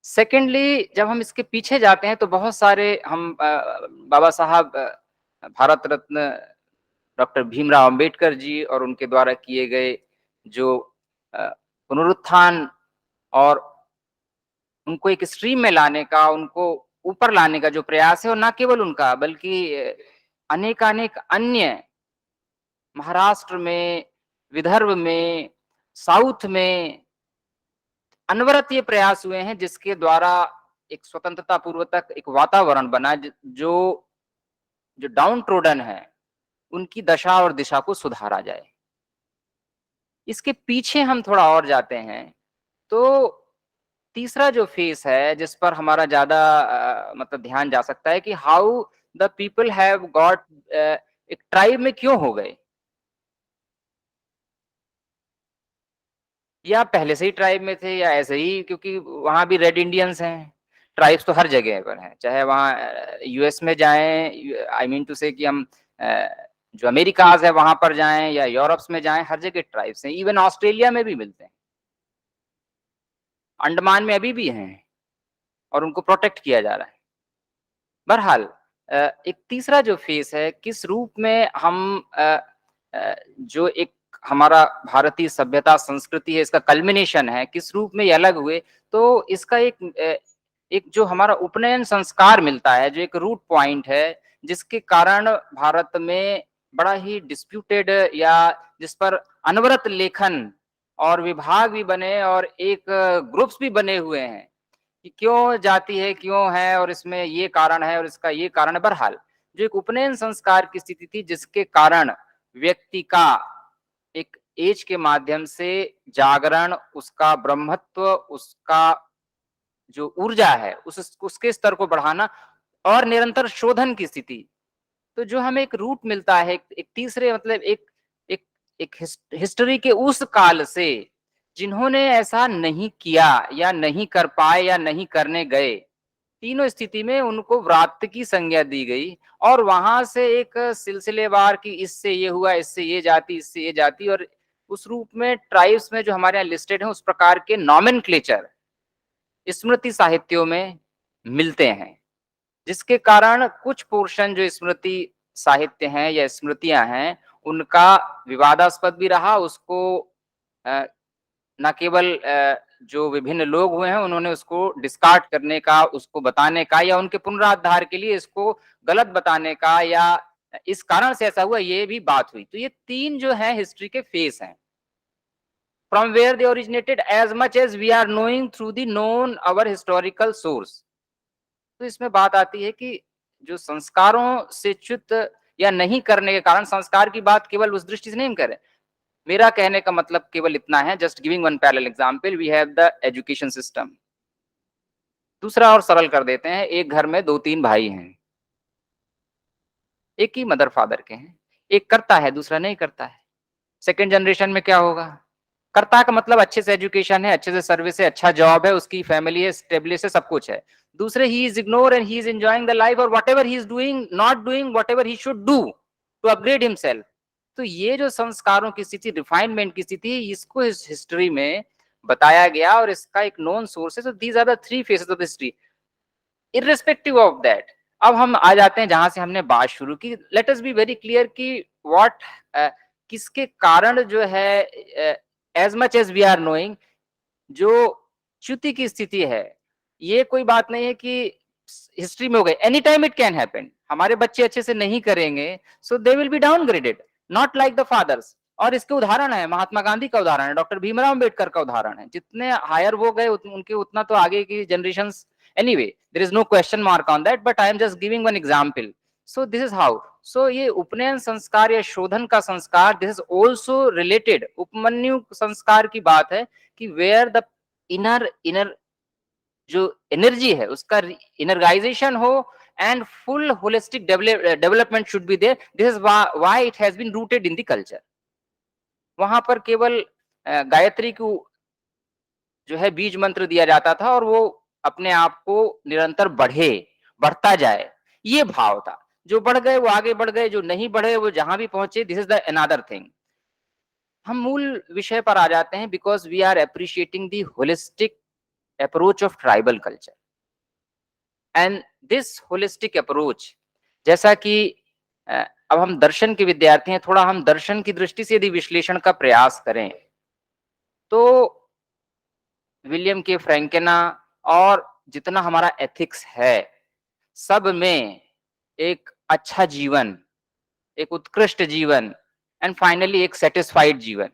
E: सेकेंडली, जब हम इसके पीछे जाते हैं तो बहुत सारे हम बाबा साहब भारत रत्न डॉक्टर भीमराव अंबेडकर जी और उनके द्वारा किए गए जो पुनरुत्थान और उनको एक स्ट्रीम में लाने का, उनको ऊपर लाने का जो प्रयास है, और ना केवल उनका बल्कि अनेकानेक अन्य महाराष्ट्र में, विदर्भ में, साउथ में अनवरत ये प्रयास हुए हैं जिसके द्वारा एक स्वतंत्रता पूर्व तक एक वातावरण बना जो डाउन ट्रोडन है उनकी दशा और दिशा को सुधारा जाए। इसके पीछे हम थोड़ा और जाते हैं तो तीसरा जो फेस है जिस पर हमारा ज्यादा मतलब ध्यान जा सकता है कि how the people have got, एक ट्राइब में क्यों हो गए, या पहले से ही ट्राइब में थे या ऐसे ही, क्योंकि वहां भी रेड इंडियंस हैं। ट्राइब्स तो हर जगह पर हैं, चाहे वहाँ यूएस में जाएं, आई मीन टू से कि हम जो अमेरिकाज है वहां पर जाएं या यूरोप्स में जाएं, हर जगह ट्राइब्स हैं। इवन ऑस्ट्रेलिया में भी मिलते हैं, अंडमान में अभी भी हैं और उनको प्रोटेक्ट किया जा रहा है। बहरहाल एक तीसरा जो फेस है, किस रूप में हम जो एक हमारा भारतीय सभ्यता संस्कृति है इसका कल्मिनेशन है, किस रूप में ये अलग हुए, तो इसका एक जो हमारा उपनयन संस्कार मिलता है, जो एक रूट पॉइंट है जिसके कारण भारत में बड़ा ही डिस्प्यूटेड या जिस पर अनवरत लेखन और विभाग भी बने और एक ग्रुप्स भी बने हुए हैं कि क्यों जाती है, क्यों है, और इसमें ये कारण है और इसका ये कारण है। बहरहाल जो एक उपनयन संस्कार की स्थिति थी जिसके कारण व्यक्ति का एक एज के माध्यम से जागरण, उसका ब्रह्मत्व, उसका जो ऊर्जा है उसके स्तर को बढ़ाना और निरंतर शोधन की स्थिति। तो जो हमें एक रूट मिलता है, एक तीसरे मतलब एक हिस्ट्री के उस काल से जिन्होंने ऐसा नहीं किया या नहीं कर पाए या नहीं करने गए, तीनों स्थिति में उनको व्रात्य की संज्ञा दी गई और वहां से एक सिलसिलेवार की इससे ये हुआ, इससे ये जाति, इससे ये जाति, और उस रूप में ट्राइब्स में जो हमारे यहाँ लिस्टेड हैं उस प्रकार के नॉमेनक्लेचर स्मृति साहित्यों में मिलते हैं, जिसके कारण कुछ पोर्शन जो स्मृति साहित्य हैं या स्मृतियां हैं उनका विवादास्पद भी रहा। उसको न केवल जो विभिन्न लोग हुए हैं उन्होंने उसको डिस्कार्ड करने का, उसको बताने का, या उनके पुनरुद्धार के लिए इसको गलत बताने का, या इस कारण से ऐसा हुआ, ये भी बात हुई। तो ये तीन जो है हिस्ट्री के फेस हैं, from where they originated as much as we are knowing through the known our historical source। तो इसमें बात आती है कि जो संस्कारों से च्युत या नहीं करने के कारण, संस्कार की बात केवल उस दृष्टि से नहीं करें, मेरा कहने का मतलब केवल इतना है, just giving one parallel example, we have the education system. दूसरा और सरल कर देते हैं, एक घर में 2-3 भाई हैं, एक ही मदर फादर के हैं, एक करता है दूसरा नहीं करता है। सेकेंड जनरेशन में क्या होगा, करता का मतलब अच्छे से एजुकेशन है, अच्छे से सर्विस है, अच्छा जॉब है, उसकी फैमिली है, स्टेब्लिश है, सब कुछ है। दूसरे he is ignore and he is enjoying the life or whatever he is doing, not doing whatever he should do to upgrade himself. तो ये जो संस्कारों की स्थिति, रिफाइनमेंट की स्थिति, इसको इस हिस्ट्री में बताया गया और इसका एक नोन सोर्स है. So these are the three phases of history. Irrespective of that, अब हम आ जाते हैं जहां से हमने बात शुरू की. Let us be very clear कि व्हाट किसके कारण जो है, as much as we are knowing, जो च्युति की स्थिति है, ये कोई बात नहीं है कि हिस्ट्री में हो गई. Any time it can happen. हमारे बच्चे अच्छे से नहीं करेंगे, so they will be downgraded, not like the fathers. और इसके उदाहरण है, महात्मा गांधी का उदाहरण है, डॉक्टर भीमराव अंबेडकर का उदाहरण है. जितने हायर वो गए उनके उतना तो आगे की generation. Anyway, there is no question mark on that, but I am just giving one example. So this is how. So ये उपनयन संस्कार या शोधन का संस्कार, this is also related. Upmanyu संस्कार की बात है कि where the inner जो एनर्जी है उसका इनर्गाइजेशन हो and full holistic development should be there. This is why it has been rooted in the culture. वहां पर केवल गायत्री को जो है बीज मंत्र दिया जाता था और वो अपने आप को निरंतर बढ़ता जाए, ये भाव था. जो बढ़ गए वो आगे बढ़ गए, जो नहीं बढ़े वो जहां भी पहुंचे. This is the another thing. हम मूल विषय पर आ जाते हैं, because we are appreciating the holistic approach of tribal culture. And this holistic approach, जैसा कि अब हम दर्शन के विद्यार्थी हैं, थोड़ा हम दर्शन की दृष्टि से यदि विश्लेषण का प्रयास करें तो विलियम के फ्रैंकेना और जितना हमारा एथिक्स है, सब में एक अच्छा जीवन, एक उत्कृष्ट जीवन एंड फाइनली एक सेटिस्फाइड जीवन.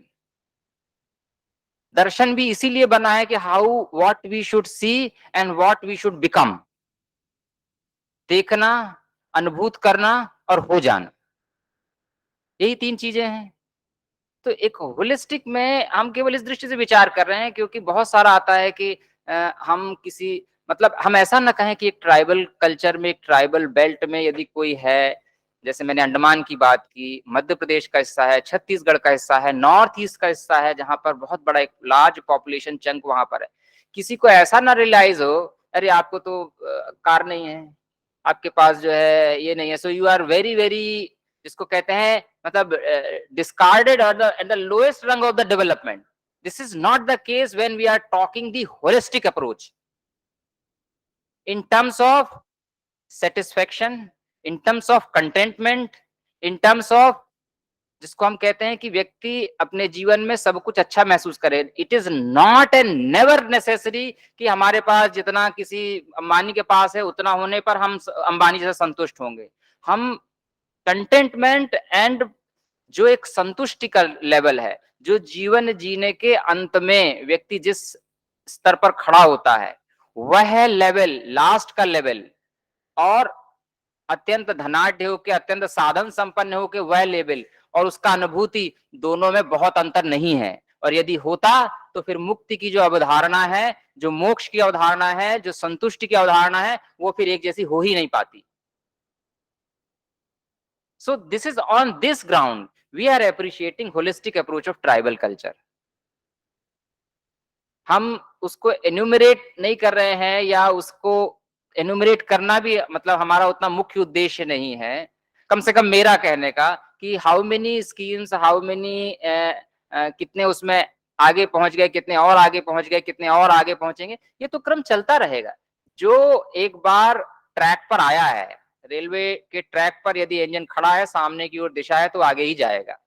E: दर्शन भी इसीलिए बना है कि how what we should see and what we should become. देखना, अनुभूत करना और हो जाना, यही तीन चीजें हैं. तो एक होलिस्टिक में हम केवल इस दृष्टि से विचार कर रहे हैं, क्योंकि बहुत सारा आता है कि हम किसी, मतलब हम ऐसा ना कहें कि एक ट्राइबल कल्चर में, एक ट्राइबल बेल्ट में यदि कोई है, जैसे मैंने अंडमान की बात की, मध्य प्रदेश का हिस्सा है, छत्तीसगढ़ का हिस्सा है, नॉर्थ ईस्ट का हिस्सा है, जहां पर बहुत बड़ा एक लार्ज पॉपुलेशन चंक वहां पर है. किसी को ऐसा ना रियलाइज हो, अरे आपको तो कार नहीं है, आपके पास जो है ये नहीं है, so you are very very, जिसको कहते हैं मतलब discarded at the lowest rung of the development. This is not the case when we are talking the holistic approach. In terms of satisfaction, in terms of contentment, in terms of जिसको हम कहते हैं कि व्यक्ति अपने जीवन में सब कुछ अच्छा महसूस करे. It is not and never necessary कि हमारे पास जितना किसी अंबानी के पास है उतना होने पर हम अंबानी से संतुष्ट होंगे. हम कंटेंटमेंट एंड जो एक संतुष्टि का लेवल है, जो जीवन जीने के अंत में व्यक्ति जिस स्तर पर खड़ा होता है, वह लेवल, लास्ट का लेवल, और अत्यंत धनाढ्य होकर, अत्यंत साधन संपन्न होकर वह लेवल, और उसका अनुभूति, दोनों में बहुत अंतर नहीं है. और यदि होता तो फिर मुक्ति की जो अवधारणा है, जो मोक्ष की अवधारणा है, जो संतुष्टि की अवधारणा है, वो फिर एक जैसी हो ही नहीं पाती. So this is on this ground we are appreciating holistic approach of tribal culture. हम उसको एन्यूमरेट नहीं कर रहे हैं, या उसको एन्यूमरेट करना भी मतलब हमारा उतना मुख्य उद्देश्य नहीं है. कम से कम मेरा कहने का कि how many schemes, how many कितने उसमें आगे पहुंच गए, कितने और आगे पहुंच गए, कितने और आगे पहुंचेंगे, ये तो क्रम चलता रहेगा. जो एक बार ट्रैक पर आया है, रेलवे के ट्रैक पर यदि इंजन खड़ा है, सामने की ओर दिशा है, तो आगे ही जाएगा.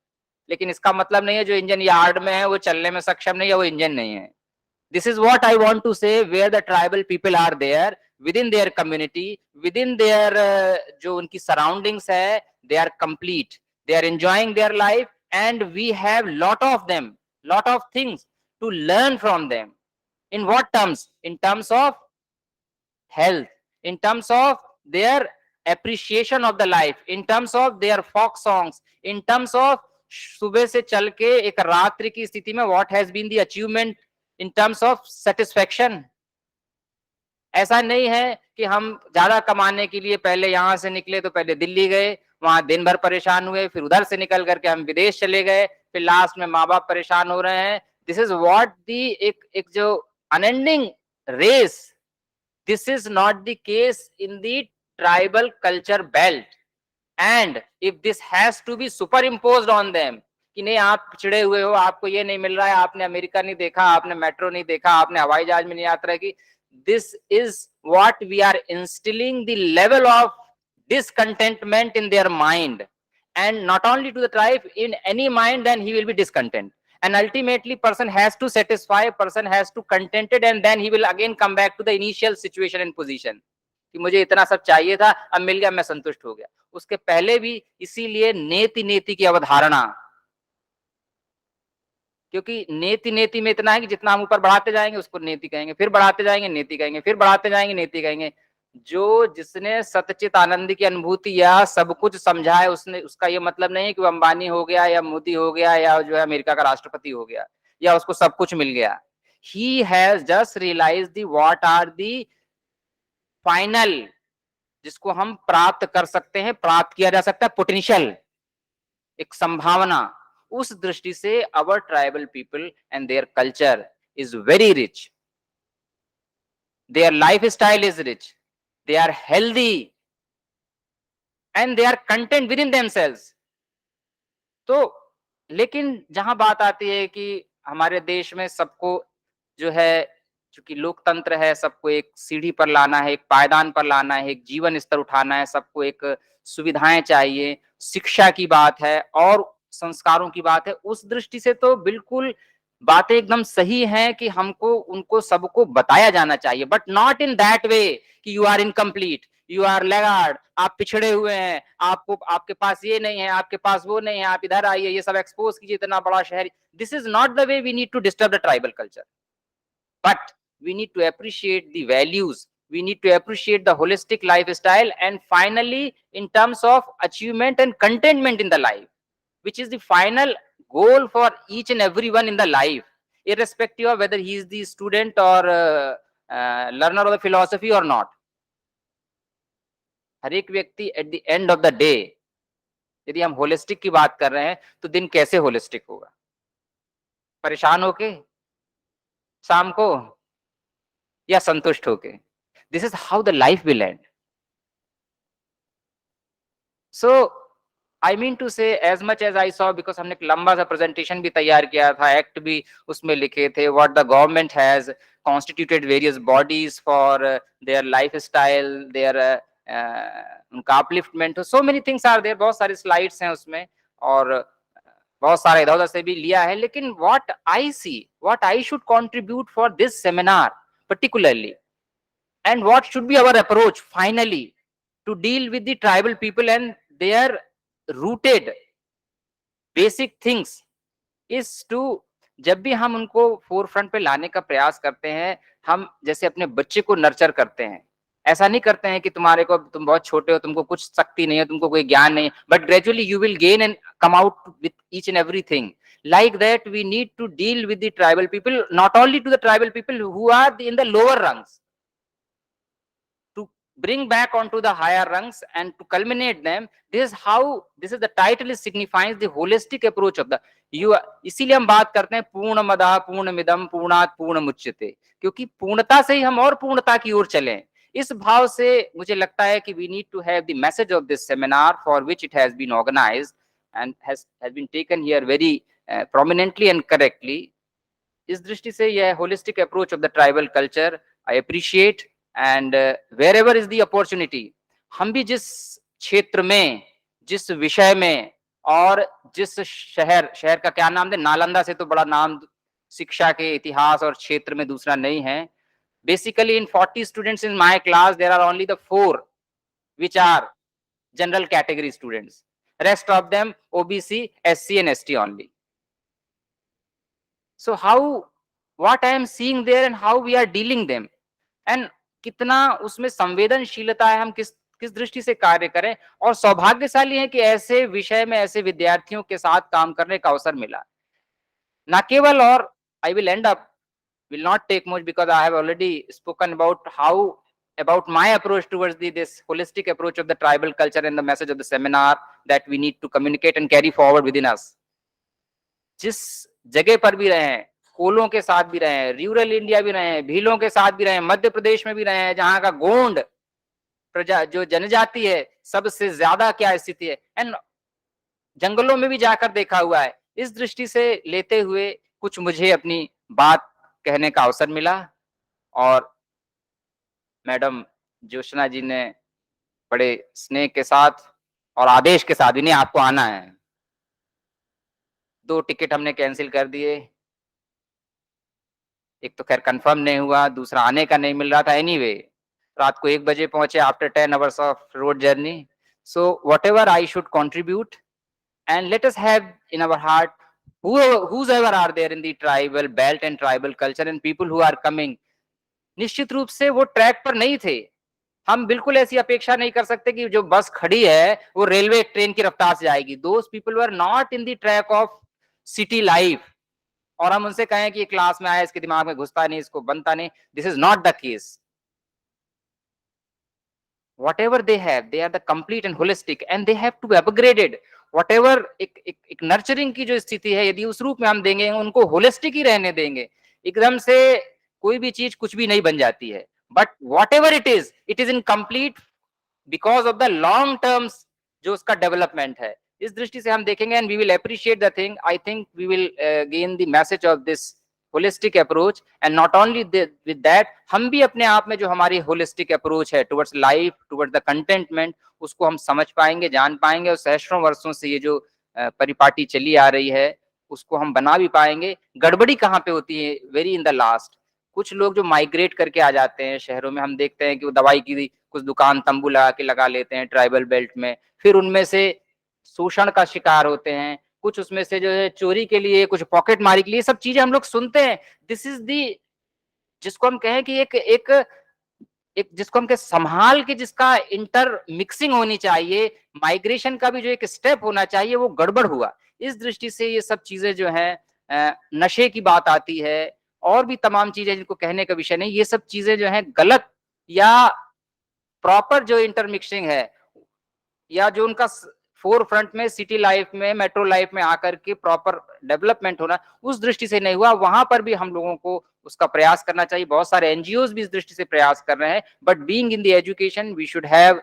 E: लेकिन इसका मतलब नहीं है जो इंजन यार्ड में है वो चलने में सक्षम नहीं है, वो इंजन नहीं है. This is what I want to say, where the tribal people are there within their community, within their जो उनकी सराउंडिंग्स है, they are complete, they are enjoying their life, and we have lot of them, lot of things to learn from them. In what terms? In terms of health, in terms of their appreciation of the life, in terms of their folk songs, in terms of सुबह से चल के एक रात्रि की स्थिति में what has been the achievement in terms of satisfaction. ऐसा नहीं है कि हम ज्यादा कमाने के लिए पहले यहां से निकले तो पहले दिल्ली गए, वहां दिन भर परेशान हुए, फिर उधर से निकल करके हम विदेश चले गए, फिर लास्ट में माँ बाप परेशान हो रहे हैं. दिस इज व्हाट दी एक जो unending race This is not the case in the tribal culture belt. And if this has to be superimposed on them, कि नहीं आप पिछड़े हुए हो, आपको ये नहीं मिल रहा है, आपने अमेरिका नहीं देखा, आपने मेट्रो नहीं देखा, आपने हवाई जहाज में नहीं यात्रा की, this is what we are instilling the level of discontentment in their mind, and not only to the tribe, in any mind, then he will be discontent, and ultimately person has to satisfy, person has to contented, and then he will again come back to the initial situation and position कि मुझे इतना सब चाहिए था, अब मिल गया, मैं संतुष्ट हो गया। उसके पहले भी इसीलिए नेति नेति की अवधारणा, क्योंकि नेति नेति में इतना है कि जितना हम ऊपर बढ़ाते जाएंगे उसको नेति कहेंगे, फिर बढ़ाते जाएंगे नेति कहेंगे, फिर बढ़ाते जाएंगे नेति कहेंगे। जो जिसने सतचित आनंद की अनुभूति या सब कुछ समझा है, उसने, उसका ये मतलब नहीं है कि वो अंबानी हो गया या मोदी हो गया या जो है अमेरिका का राष्ट्रपति हो गया या उसको सब कुछ मिल गया। He has just realized the what are the final, जिसको हम प्राप्त कर सकते हैं, प्राप्त किया जा सकता है, पोटेंशियल, एक संभावना। उस दृष्टि से our tribal people and their culture is very rich, their lifestyle is rich, they are healthy and they are content within themselves। तो लेकिन जहां बात आती है कि हमारे देश में सबको जो है, चूंकि लोकतंत्र है, सबको एक सीढ़ी पर लाना है, एक पायदान पर लाना है, एक जीवन स्तर उठाना है, सबको एक सुविधाएं चाहिए, शिक्षा की बात है और संस्कारों की बात है, उस दृष्टि से तो बिल्कुल बातें एकदम सही हैं कि हमको उनको सबको बताया जाना चाहिए, but not in that way कि you are incomplete, you are laggard, आप पिछड़े हुए हैं, आपको, आपके पास ये नहीं है, आपके पास वो नहीं है, आप इधर आइए, ये सब एक्सपोज कीजिए, इतना बड़ा शहर। This is not the way we need to disturb the tribal culture, but we need to appreciate the values, we need to appreciate the holistic lifestyle, and finally in terms of achievement and contentment in the life, which is the final goal for each and everyone in the life, irrespective of whether he is the student or learner of the philosophy or not। हर एक व्यक्ति at the end of the day, यदि हम holistic की बात कर रहे हैं तो दिन कैसे होलिस्टिक होगा? परेशान होके शाम को या संतुष्ट होके? This is how the life will end. So I mean to say as much as I saw, because हमने एक लंबा सा प्रेजेंटेशन भी तैयार किया था, एक्ट भी उसमें लिखे थे, what the government has constituted various bodies for their life style, their उनका अपलिफ्टमेंट, so many things are there, बहुत सारी स्लाइड्स हैं उसमें और बहुत सारा इधर उधर से भी लिया है। लेकिन what I see, what I should contribute for this seminar particularly, and what should be our approach finally to deal with the tribal people and their rooted basic things is to, जब भी हम उनको forefront पे लाने का प्रयास करते हैं, हम जैसे अपने बच्चे को नर्चर करते हैं, ऐसा नहीं करते हैं कि तुम्हारे को, तुम बहुत छोटे हो, तुमको कुछ शक्ति नहीं है, तुमको कोई ज्ञान नहीं है, but gradually you will gain and come out with each and everything. Like that, we need to deal with the tribal people, not only to the tribal people who are in the lower rungs, to bring back onto the higher rungs and to culminate them. This is how, this is the title is signifies the holistic approach of the you। इसीलिए हम बात करते हैं पूर्णमदः पूर्णमिदं पूर्णात् पूर्णमुच्यते, क्योंकि पूर्णता से ही हम और पूर्णता की ओर चलें। इस भाव से मुझे लगता है कि we need to have the message of this seminar, for which it has been organized and has been taken here very prominently and correctly। इस दृष्टि से यह holistic approach of the tribal culture I appreciate, and wherever is the opportunity, हम भी जिस क्षेत्र में, जिस विषय में और जिस शहर का क्या नाम दे, नालंदा से तो बड़ा नाम शिक्षा के इतिहास और क्षेत्र में दूसरा नहीं है। Basically in 40 students in my class, there are only the 4 which are general category students, rest of them OBC, SC and ST only। So how, what I am seeing there and how we are dealing them, and कितना उसमें संवेदनशीलता है, हम किस दृष्टि से कार्य करें, और सौभाग्यशाली है कि ऐसे विषय में ऐसे विद्यार्थियों के साथ काम करने का अवसर मिला। ना केवल, और I will end up, will not take much because I have already spoken about my approach towards this holistic approach of the tribal culture and the message of the seminar that we need to communicate and carry forward within us। जिस जगह पर भी रहे, कोलों के साथ भी रहे हैं, रूरल इंडिया भी रहे हैं, भीलों के साथ भी रहे हैं, मध्य प्रदेश में भी रहे हैं, जहां का गोंड प्रजा जो जनजाति है सबसे ज्यादा क्या स्थिति है, एंड जंगलों में भी जाकर देखा हुआ है। इस दृष्टि से लेते हुए कुछ मुझे अपनी बात कहने का अवसर मिला, और मैडम ज्योत्सना जी ने बड़े स्नेह के साथ और आदेश के साथ, इन्हें आपको आना है, 2 टिकट हमने कैंसिल कर दिए, एक तो खैर कंफर्म नहीं हुआ, दूसरा आने का नहीं मिल रहा था। एनीवे, रात को 1 बजे पहुंचे after 10 hours of road journey. So whatever I should contribute, and let us have in our heart whoever are there in the tribal belt and tribal culture and people who are coming, निश्चित रूप से वो track पर नहीं थे। हम बिल्कुल ऐसी अपेक्षा नहीं कर सकते कि जो बस खड़ी है वो रेलवे ट्रेन की रफ्तार से जाएगी। Those people were not in the track of city life, और हम उनसे कहें कि ये क्लास में आया, इसके दिमाग में घुसता नहीं, इसको बनता नहीं, this is not the case. whatever they have, they are the complete and holistic and they have to be upgraded. whatever एक नर्चरिंग की जो स्थिति है, यदि उस रूप में हम देंगे, उनको होलिस्टिक ही रहने देंगे, एकदम से कोई भी चीज कुछ भी नहीं बन जाती है, but whatever it is incomplete because of the long terms जो उसका डेवलपमेंट है। इस दृष्टि से हम देखेंगे and we will appreciate the thing. I think we will gain the message of this holistic approach, and not only with that, हम भी अपने आप में जो हमारी holistic approach है towards life, towards the contentment, उसको हम समझ पाएंगे, जान पाएंगे, और सहस्त्रों वर्षों से ये जो परिपाटी चली आ रही है उसको हम बना भी पाएंगे। गड़बड़ी कहाँ पे होती है? Very in the last. कुछ लोग जो माइग्रेट करके आ जाते हैं शहरों में, हम देखते हैं कि वो दवाई की कुछ दुकान तंबू लगा लेते हैं ट्राइबल बेल्ट में, फिर उनमें से शोषण का शिकार होते हैं, कुछ उसमें से जो है चोरी के लिए, कुछ पॉकेट मारी के लिए, सब चीजें हम लोग सुनते हैं। दिस इज दी, जिसको हम कहें कि एक जिसको हम कहें संभाल के, जिसका इंटर मिक्सिंग होनी चाहिए, माइग्रेशन का भी जो एक स्टेप होना चाहिए, वो गड़बड़ हुआ। इस दृष्टि से ये सब चीजें जो है, नशे की बात आती है और भी तमाम चीजें जिनको कहने का विषय नहीं, ये सब चीजें जो है गलत, या प्रॉपर जो इंटरमिक्सिंग है, या जो उनका फोर फ्रंट में सिटी लाइफ में, मेट्रो लाइफ में आकर के प्रॉपर डेवलपमेंट होना, उस दृष्टि से नहीं हुआ। वहां पर भी हम लोगों को उसका प्रयास करना चाहिए। बहुत सारे एनजीओज भी इस दृष्टि से प्रयास कर रहे हैं, but being in the education we should have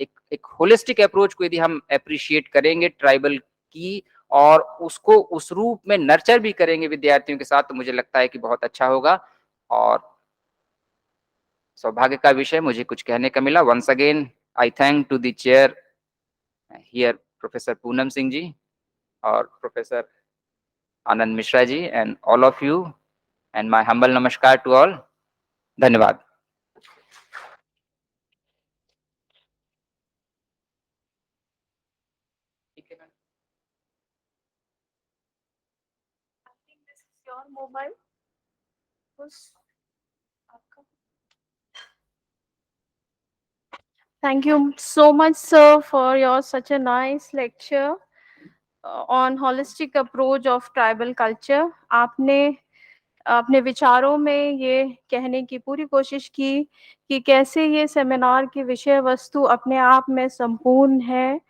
E: एक होलिस्टिक अप्रोच को यदि हम अप्रिशिएट करेंगे ट्राइबल की, और उसको उस रूप में नर्चर भी करेंगे विद्यार्थियों के साथ, तो मुझे लगता है कि बहुत अच्छा होगा। और सौभाग्य का विषय मुझे कुछ कहने का मिला। Once again I thank to the chair here Professor Poonam Singh ji or Professor Anand Mishra ji and all of you, and my humble namaskar to all. Dhanyawad.
D: Your mobile was Thank you so much, sir, for your such a nice lecture on holistic approach of tribal culture. आपने अपने विचारों में ये कहने की पूरी कोशिश की कि कैसे ये सेमिनार की विषय वस्तु अपने आप में संपूर्ण है,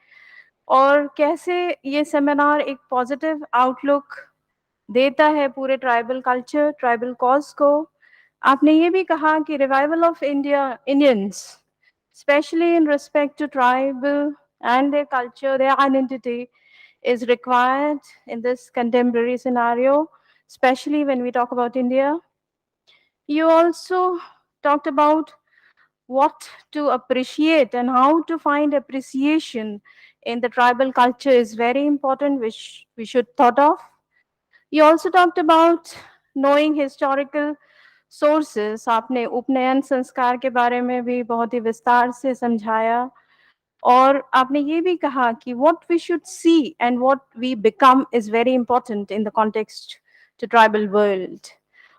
D: और कैसे ये सेमिनार एक पॉजिटिव आउटलुक देता है पूरे ट्राइबल कल्चर, ट्राइबल कॉज को। आपने ये भी कहा कि revival of Indians, especially in respect to tribal and their culture, their identity, is required in this contemporary scenario, especially when we talk about India. You also talked about what to appreciate and how to find appreciation in the tribal culture is very important, which we should thought of. You also talked about knowing historical sources. आपने उपनयन संस्कार के बारे में भी बहुत ही विस्तार से समझाया, और आपने ये भी कहा कि what we should see and what we become is very important in the context to tribal world.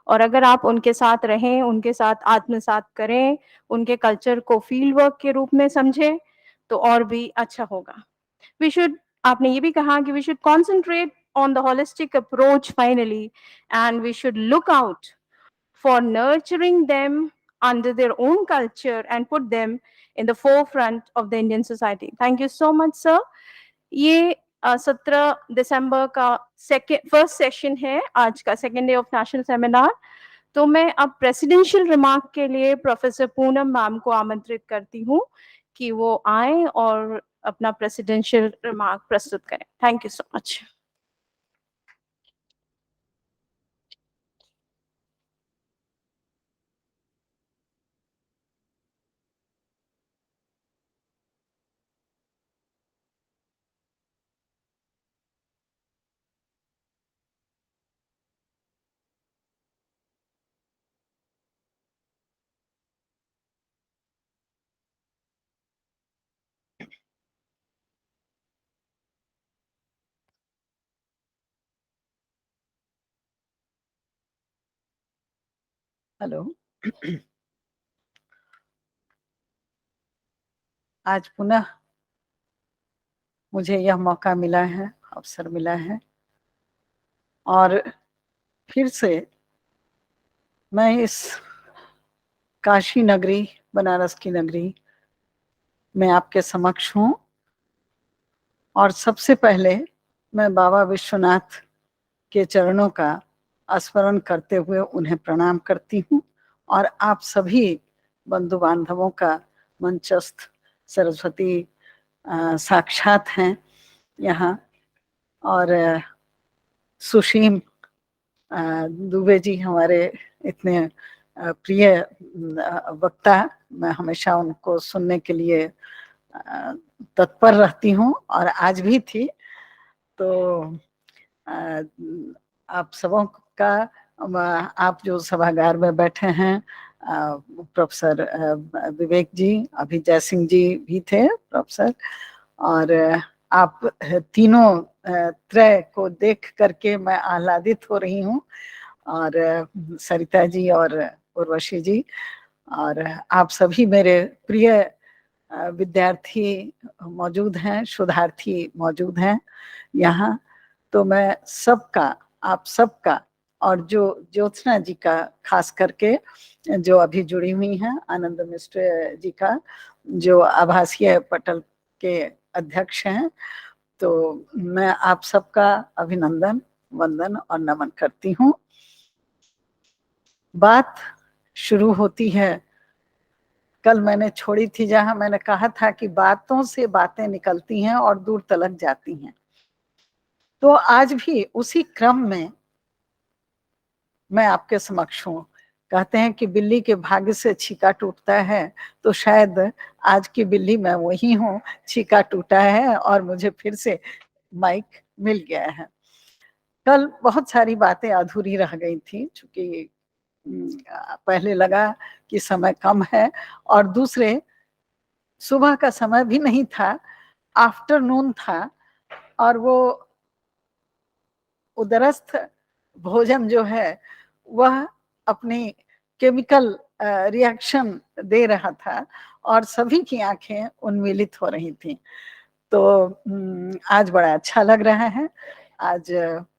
D: और अगर आप उनके साथ रहें, उनके साथ आत्मसात करें, उनके कल्चर को फील्ड वर्क के रूप में समझें, तो और भी अच्छा होगा। We should, आपने ये भी कहा कि we should concentrate on the holistic approach finally, and we should look out for nurturing them under their own culture and put them in the forefront of the Indian society. Thank you so much, sir. ये 17 दिसंबर का first session है, आज का second day of national seminar. तो मैं अब presidential remark के लिए प्रोफेसर पूनम मैम को आमंत्रित करती हूँ कि वो आए और अपना प्रेसिडेंशियल रिमार्क प्रस्तुत करें। Thank you so much.
F: Hello. आज पुनः मुझे यह मौका मिला है, अवसर मिला है, और फिर से मैं इस काशी नगरी, बनारस की नगरी में आपके समक्ष हूँ। और सबसे पहले मैं बाबा विश्वनाथ के चरणों का स्मरण करते हुए उन्हें प्रणाम करती हूँ, और आप सभी बंधु बांधवों का मंचस्थ सरस्वती साक्षात हैं यहाँ, और सुशीम दुबे जी हमारे इतने प्रिय वक्ता, मैं हमेशा उनको सुनने के लिए तत्पर रहती हूँ और आज भी थी। तो आप सबों का, आप जो सभागार में बैठे हैं, प्रोफेसर विवेक जी, अभी जय सिंह जी भी थे प्रोफेसर, और आप तीनों त्रय को देख करके मैं आह्लादित हो रही हूँ, और सरिता जी और उर्वशी जी, और आप सभी मेरे प्रिय विद्यार्थी मौजूद हैं, शोधार्थी मौजूद हैं यहाँ। तो मैं सबका, आप सबका, और जो ज्योत्सना जी का खास करके जो अभी जुड़ी हुई हैं, आनंद मिश्र जी का जो आभासीय पटल के अध्यक्ष हैं, तो मैं आप सबका अभिनंदन, वंदन और नमन करती हूँ। बात शुरू होती है, कल मैंने छोड़ी थी जहां मैंने कहा था कि बातों से बातें निकलती हैं और दूर तलक जाती हैं। तो आज भी उसी क्रम में मैं आपके समक्ष हूँ। कहते हैं कि बिल्ली के भाग्य से छीका टूटता है, तो शायद आज की बिल्ली मैं वही हूँ, छीका टूटा है और मुझे फिर से माइक मिल गया है। कल बहुत सारी बातें अधूरी रह गई थी, क्योंकि पहले लगा कि समय कम है, और दूसरे सुबह का समय भी नहीं था, आफ्टरनून था, और वो उदरस्थ भोजन जो है वह अपनी केमिकल रिएक्शन दे रहा था और सभी की आंखें उन्मीलित हो रही थी। तो आज बड़ा अच्छा लग रहा है, आज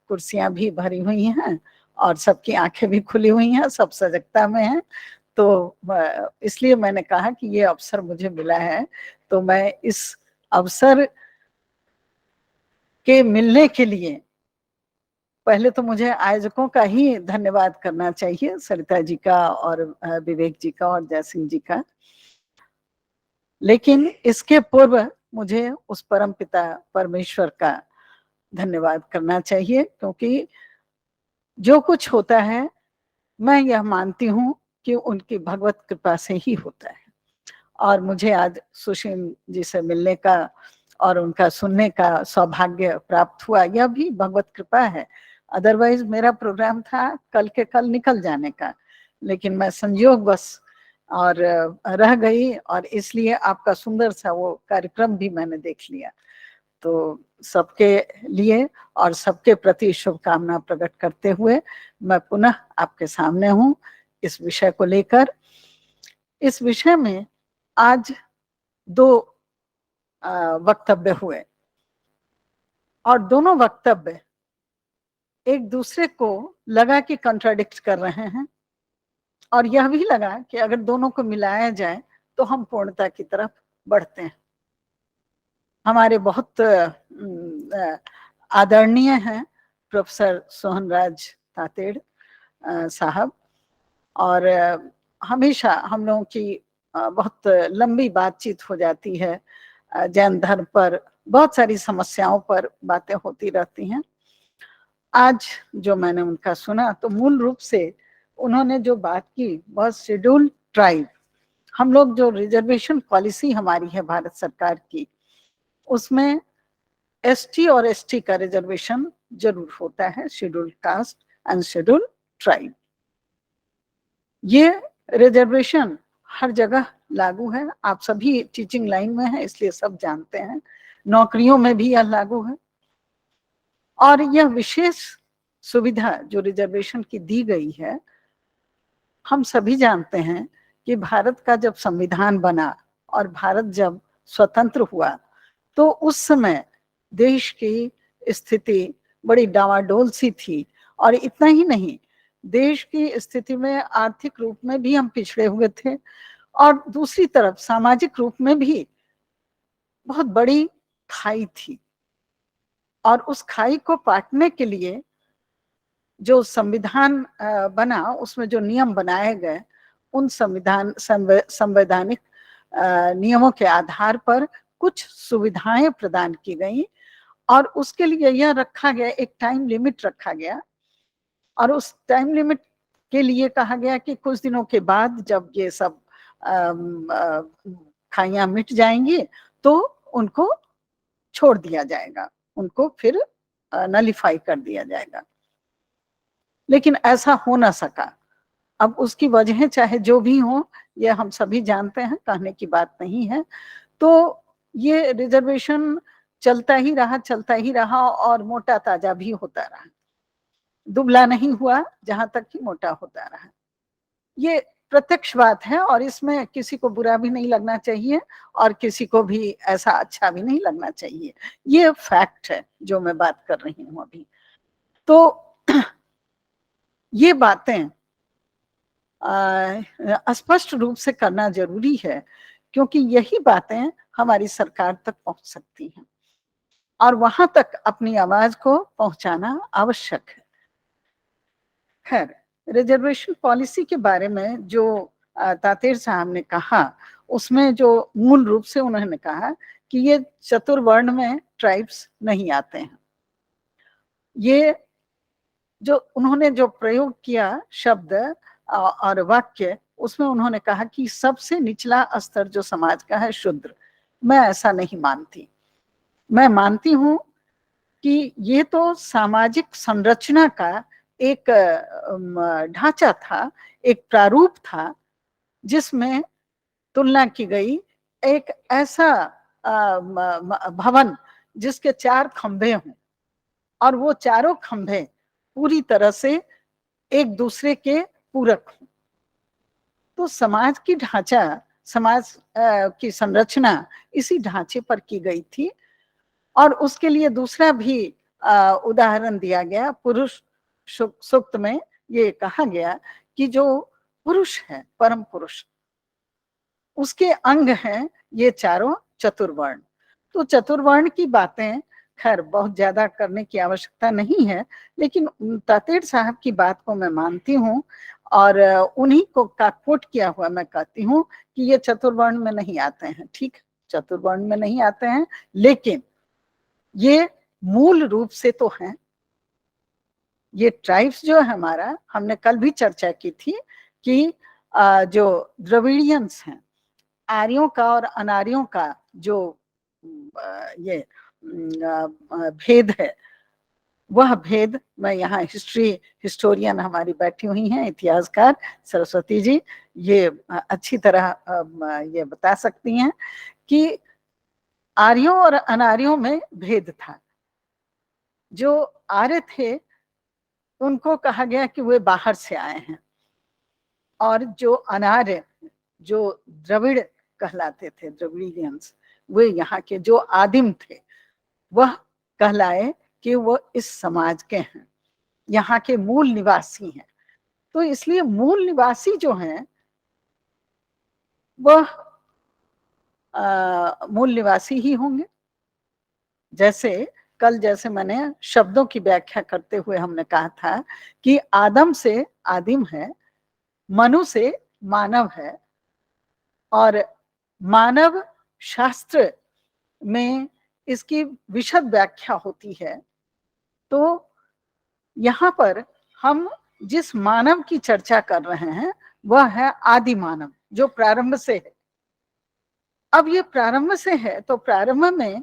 F: कुर्सियां भी भरी हुई हैं और सबकी आंखें भी खुली हुई हैं, सब सजगता में हैं। तो इसलिए मैंने कहा कि ये अवसर मुझे मिला है, तो मैं इस अवसर के मिलने के लिए पहले तो मुझे आयोजकों का ही धन्यवाद करना चाहिए, सरिता जी का और विवेक जी का और जय सिंह जी का। लेकिन इसके पूर्व मुझे उस परम पिता परमेश्वर का धन्यवाद करना चाहिए, क्योंकि जो कुछ होता है मैं यह मानती हूँ कि उनकी भगवत कृपा से ही होता है। और मुझे आज सुशील जी से मिलने का और उनका सुनने का सौभाग्य प्राप्त हुआ, यह भी भगवत कृपा है। अदरवाइज मेरा प्रोग्राम था कल के कल निकल जाने का, लेकिन मैं संयोग बस और रह गई, और इसलिए आपका सुंदर सा वो कार्यक्रम भी मैंने देख लिया। तो सबके लिए और सबके प्रति शुभकामना प्रकट करते हुए मैं पुनः आपके सामने हूँ इस विषय को लेकर। इस विषय में आज 2 वक्तव्य हुए, और दोनों वक्तव्य एक दूसरे को लगा कि कंट्राडिक्ट कर रहे हैं, और यह भी लगा कि अगर दोनों को मिलाया जाए तो हम पूर्णता की तरफ बढ़ते हैं। हमारे बहुत आदरणीय हैं प्रोफेसर सोहनराज तातेड़ साहब, और हमेशा हम लोगों की बहुत लंबी बातचीत हो जाती है, जैन धर्म पर बहुत सारी समस्याओं पर बातें होती रहती हैं। आज जो मैंने उनका सुना तो मूल रूप से उन्होंने जो बात की वह शेड्यूल्ड ट्राइब, हम लोग जो रिजर्वेशन पॉलिसी हमारी है भारत सरकार की, उसमें एसटी और एसटी का रिजर्वेशन जरूर होता है, scheduled caste and scheduled tribe. ये रिजर्वेशन हर जगह लागू है, आप सभी टीचिंग लाइन में हैं इसलिए सब जानते हैं, नौकरियों में भी यह लागू है। और यह विशेष सुविधा जो रिजर्वेशन की दी गई है, हम सभी जानते हैं कि भारत का जब संविधान बना और भारत जब स्वतंत्र हुआ तो उस समय देश की स्थिति बड़ी डावाडोल सी थी, और इतना ही नहीं, देश की स्थिति में आर्थिक रूप में भी हम पिछड़े हुए थे, और दूसरी तरफ सामाजिक रूप में भी बहुत बड़ी खाई थी। और उस खाई को पाटने के लिए जो संविधान बना, उसमें जो नियम बनाए गए, उन संवैधानिक नियमों के आधार पर कुछ सुविधाएं प्रदान की गई, और उसके लिए यह रखा गया, एक टाइम लिमिट रखा गया, और उस टाइम लिमिट के लिए कहा गया कि कुछ दिनों के बाद जब ये सब खाइयां मिट जाएंगी तो उनको छोड़ दिया जाएगा, उनको फिर नलिफाई कर दिया जाएगा। लेकिन ऐसा हो ना सका। अब उसकी वजह चाहे जो भी हो, ये हम सभी जानते हैं, कहने की बात नहीं है। तो ये रिजर्वेशन चलता ही रहा और मोटा ताजा भी होता रहा, दुबला नहीं हुआ, जहां तक कि मोटा होता रहा। ये प्रत्यक्ष बात है और इसमें किसी को बुरा भी नहीं लगना चाहिए और किसी को भी ऐसा अच्छा भी नहीं लगना चाहिए। ये फैक्ट है जो मैं बात कर रही हूं अभी। तो ये बातें स्पष्ट रूप से करना जरूरी है, क्योंकि यही बातें हमारी सरकार तक पहुंच सकती हैं और वहां तक अपनी आवाज को पहुंचाना आवश्यक है। खैर, रिजर्वेशन पॉलिसी के बारे में जो तातेड़ साहब ने कहा, उसमें जो मूल रूप से उन्होंने कहा कि ये चतुर्वर्ण में ट्राइब्स नहीं आते हैं। ये जो उन्होंने जो प्रयोग किया शब्द और वाक्य, उसमें उन्होंने कहा कि सबसे निचला स्तर जो समाज का है शूद्र। मैं ऐसा नहीं मानती। मैं मानती हूं कि ये तो सामाजिक संरचना का एक ढांचा था, एक प्रारूप था, जिसमें तुलना की गई एक ऐसा भवन जिसके 4 खंभे हों और वो चारों खंभे पूरी तरह से एक दूसरे के पूरक हों। तो समाज की ढांचा, समाज की संरचना इसी ढांचे पर की गई थी। और उसके लिए दूसरा भी उदाहरण दिया गया, पुरुष सूक्त में ये कहा गया कि जो पुरुष है, परम पुरुष, उसके अंग हैं ये चारों चतुर्वर्ण। तो चतुर्वर्ण की बातें खैर बहुत ज्यादा करने की आवश्यकता नहीं है, लेकिन तातेड़ साहब की बात को मैं मानती हूँ और उन्हीं को का कोट किया हुआ मैं कहती हूँ कि ये चतुर्वर्ण में नहीं आते हैं। ठीक, चतुर्वर्ण में नहीं आते हैं, लेकिन ये मूल रूप से तो हैं। ये ट्राइब्स जो है हमारा, हमने कल भी चर्चा की थी कि जो द्रविडियंस हैं, आर्यों का और अनार्यों का जो ये भेद है, वह भेद मैं यहाँ हिस्टोरियन हमारी बैठी हुई हैं, इतिहासकार सरस्वती जी, ये अच्छी तरह ये बता सकती हैं कि आर्यों और अनार्यों में भेद था। जो आर्य थे उनको कहा गया कि वे बाहर से आए हैं, और जो अनार्य, जो द्रविड़ कहलाते थे, द्रविडियंस, वे यहाँ के जो आदिम थे, वह कहलाए कि वो इस समाज के हैं, यहाँ के मूल निवासी हैं। तो इसलिए मूल निवासी जो हैं वह मूल निवासी ही होंगे। जैसे कल जैसे मैंने शब्दों की व्याख्या करते हुए हमने कहा था कि आदम से आदिम है, मनु से मानव है, और मानव शास्त्र में इसकी विशद व्याख्या होती है। तो यहाँ पर हम जिस मानव की चर्चा कर रहे हैं वह है आदि मानव, जो प्रारंभ से है। अब ये प्रारंभ से है तो प्रारंभ में